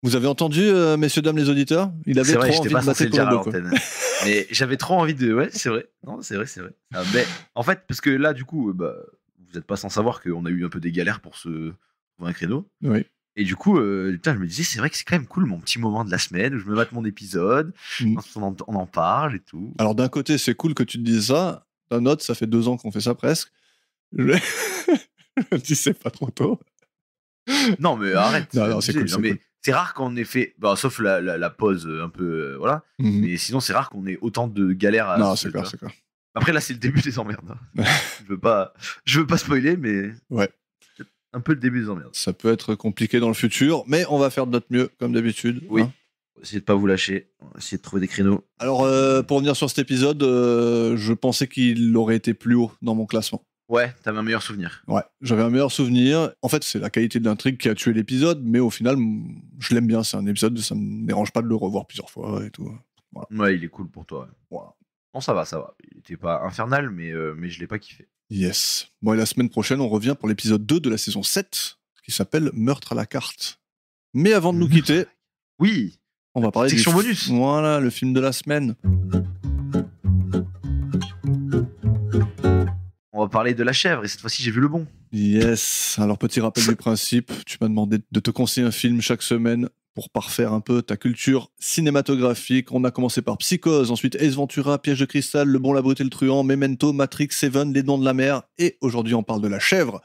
Vous avez entendu, messieurs, dames, les auditeurs? Il avait C'est vrai, trop j'étais envie pas de censé mater le dire à Colombo, quoi. l'antenne. Mais j'avais trop envie de. Ouais, c'est vrai. Non, c'est vrai. Ah, mais en fait, parce que là, du coup, bah, vous n'êtes pas sans savoir qu'on a eu un peu des galères pour trouver un créneau. Oui. Et du coup, putain, je me disais, c'est vrai que c'est quand même cool mon petit moment de la semaine où je me mate mon épisode, Mm. on en parle et tout. Alors, d'un côté, c'est cool que tu te dises ça. D'un autre, ça fait 2 ans qu'on fait ça presque. Je me dis, c'est pas trop tôt. Non, mais arrête. Non, c'est cool, Non, c'est mais cool. c'est rare qu'on ait fait, bah, sauf la pause un peu, voilà. Mhm. Mais sinon, c'est rare qu'on ait autant de galères à. Non, se- c'est tu clair, vois. c'est clair. Après, là, c'est le début des emmerdes. hein. je veux pas spoiler, mais. Ouais. C'est un peu le début des emmerdes. Ça peut être compliqué dans le futur, mais on va faire de notre mieux, comme d'habitude. Oui. hein. On va essayer de pas vous lâcher. On va essayer de trouver des créneaux. Alors, pour revenir sur cet épisode, je pensais qu'il aurait été plus haut dans mon classement. Ouais, t'avais un meilleur souvenir. Ouais, j'avais un meilleur souvenir. En fait, c'est la qualité de l'intrigue qui a tué l'épisode, mais au final, je l'aime bien. C'est un épisode, ça me dérange pas de le revoir plusieurs fois et tout. Ouais, il est cool pour toi. Ouais. Voilà. Non, ça va. Il était pas infernal, mais je l'ai pas kiffé. Yes. Bon, et la semaine prochaine, on revient pour l'épisode 2 de la saison 7, qui s'appelle Meurtre à la carte. Mais avant de nous quitter, Oui. on va parler Section du bonus. Voilà, le film de la semaine. On va parler de la chèvre et cette fois-ci, j'ai vu le bon. Yes. Alors, petit rappel du principe, tu m'as demandé de te conseiller un film chaque semaine pour parfaire un peu ta culture cinématographique. On a commencé par Psychose, ensuite Ace Ventura, Piège de cristal, Le bon, la brute et le truand, Memento, Matrix, Seven, Les dents de la mer, et aujourd'hui on parle de La chèvre.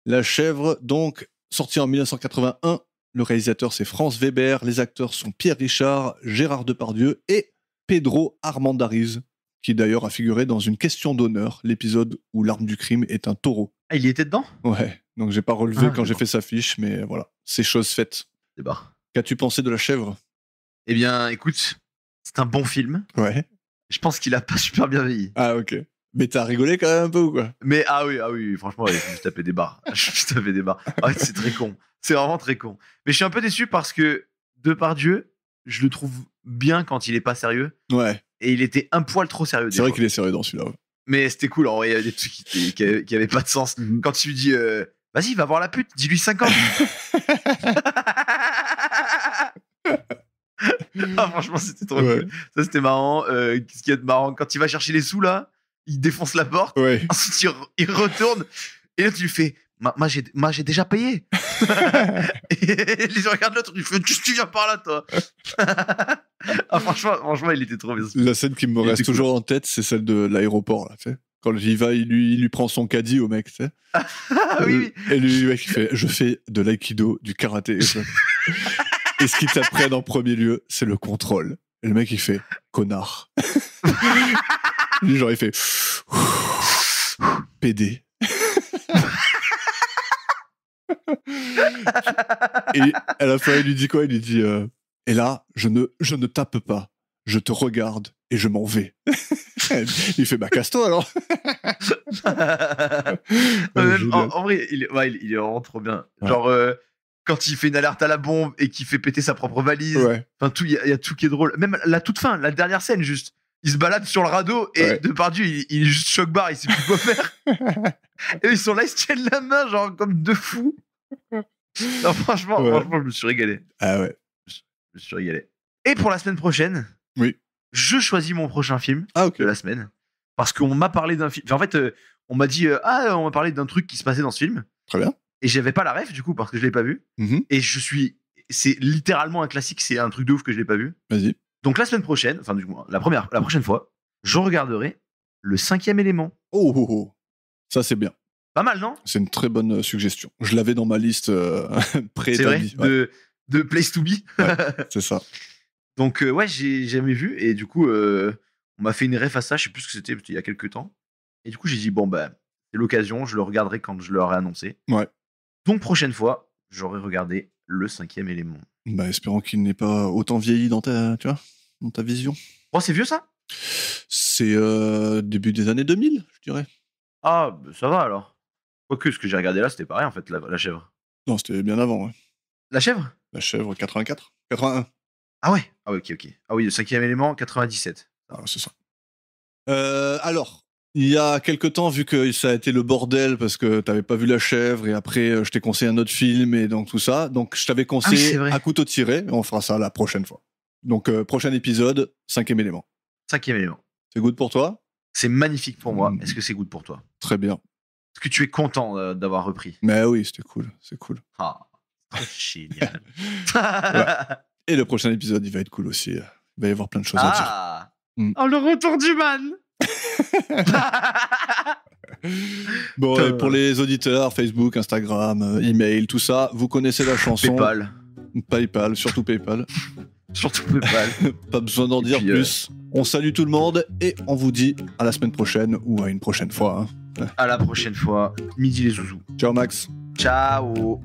La chèvre, donc, sortie en 1981. Le réalisateur c'est Franz Weber, les acteurs sont Pierre Richard, Gérard Depardieu et Pedro Armendariz, qui d'ailleurs a figuré dans Une question d'honneur, l'épisode où l'arme du crime est un taureau. Ah, il y était dedans. Ouais, donc j'ai pas relevé Ah, quand j'ai d'accord. fait sa fiche, mais voilà, c'est chose faite. C'est barre. Qu'as-tu pensé de La chèvre? Eh bien, écoute, c'est un bon film. Ouais. Je pense qu'il a pas super bien vieilli. Ah, ok. Mais t'as rigolé quand même un peu ou quoi? Mais ah oui, franchement, ouais, je me suis tapé des barres. Je me suis tapé des barres. Ouais, c'est très con. C'est vraiment très con. Mais je suis un peu déçu parce que Depardieu, je le trouve bien quand il est pas sérieux. Ouais, Et il était un poil trop sérieux. des c'est vrai fois. qu'il est sérieux dans celui-là. Ouais. Mais c'était cool. En vrai, il y avait des trucs qui avaient pas de sens. Mhm. Quand tu lui dis, vas-y, va voir la pute, dis-lui 50. Ah, franchement, c'était trop Ouais. cool. Ça, c'était marrant. Qu'est-ce qu'il y a de marrant? Quand il va chercher les sous, là, il défonce la porte. Ouais. Ensuite, il retourne. Et là, tu lui fais, moi, j'ai déjà payé. Et les gens regardent l'autre, il fait, qu'est-ce que tu viens par là, toi? Ah, franchement, il était trop bien. La scène qui me Il reste était cool. toujours en tête, c'est celle de l'aéroport, là, tu sais. Quand il va, il lui prend son caddie au mec, tu sais. Ah, oui. Et lui, le mec, il fait, je fais de l'aïkido, du karaté. Et ça. Et ce qu'ils t'apprennent en premier lieu, c'est le contrôle. Et le mec, il fait, connard. Lui, genre, il fait, PD. Et à la fin, il lui dit quoi? Il lui dit, Et là, je ne tape pas. Je te regarde et je m'en vais. Il fait, bah casse-toi alors. En vrai, il est vraiment trop bien. Ouais. Genre, quand il fait une alerte à la bombe et qu'il fait péter sa propre valise. Ouais. Enfin, il y a tout qui est drôle. Même la toute fin, la dernière scène, juste. Il se balade sur le radeau et Ouais. Depardieu, il est juste choc-barre, il sait plus quoi faire. Et ils sont là, ils se tiennent la main, genre comme deux fous. Non, franchement, Ouais. je me suis régalé. Ah ouais. Je me suis régalé. Et pour la semaine prochaine, Oui. je choisis mon prochain film Ah ok. de la semaine. Parce qu'on m'a parlé d'un film. Enfin, en fait, on m'a dit on m'a parlé d'un truc qui se passait dans ce film. Très bien. Et j'avais pas la ref, du coup, parce que je l'ai pas vu. Mhm. Et c'est littéralement un classique, c'est un truc de ouf que je l'ai pas vu. Vas-y. Donc Donc la semaine prochaine, enfin, du coup, la prochaine fois, je regarderai Le 5e élément. Oh, oh, oh. Ça c'est bien. Pas mal, non? C'est une très bonne suggestion. Je l'avais dans ma liste C'est vrai? préétablie. Ouais, De Place to Be. c'est ça. Donc, ouais, j'ai jamais vu. Et du coup, on m'a fait une ref à ça. Je sais plus ce que c'était, il y a quelques temps. Et du coup, j'ai dit, bon, bah, c'est l'occasion. Je le regarderai quand je l'aurai annoncé. Ouais. Donc, prochaine fois, j'aurai regardé Le 5e élément. Bah, espérons qu'il n'ait pas autant vieilli dans ta vision. Oh, c'est vieux, ça? C'est début des années 2000, je dirais. Ah, bah, ça va alors. Quoique, ce que j'ai regardé là, c'était pareil, en fait, la chèvre. Non, c'était bien avant. Ouais. La chèvre? La chèvre 84, 81. Ah ouais? Ah, ok. Ah oui, Le 5e élément, 97. Ah, c'est ça. Alors, il y a quelque temps, vu que ça a été le bordel parce que t'avais pas vu La Chèvre et après je t'ai conseillé un autre film et donc tout ça, donc je t'avais conseillé c'est vrai. À couteau tiré. On fera ça la prochaine fois. Donc prochain épisode, 5e élément. 5e élément. C'est good pour toi? C'est magnifique pour moi. Mm. Est-ce que c'est good pour toi? Très bien. Est-ce que tu es content d'avoir repris? Mais oui, c'était cool, c'est cool. Ah, génial. Et le prochain épisode, il va être cool aussi. Il va y avoir plein de choses à dire. Ah. Mm. Oh, le retour du man. Bon, et pour les auditeurs, Facebook, Instagram, email, tout ça, vous connaissez la chanson. PayPal, surtout PayPal. Surtout PayPal. Pas besoin d'en Et dire puis, plus. On salue tout le monde et on vous dit à la semaine prochaine ou à une prochaine fois. Hein. À la prochaine fois. Midi les zouzous. Ciao Max. Ciao.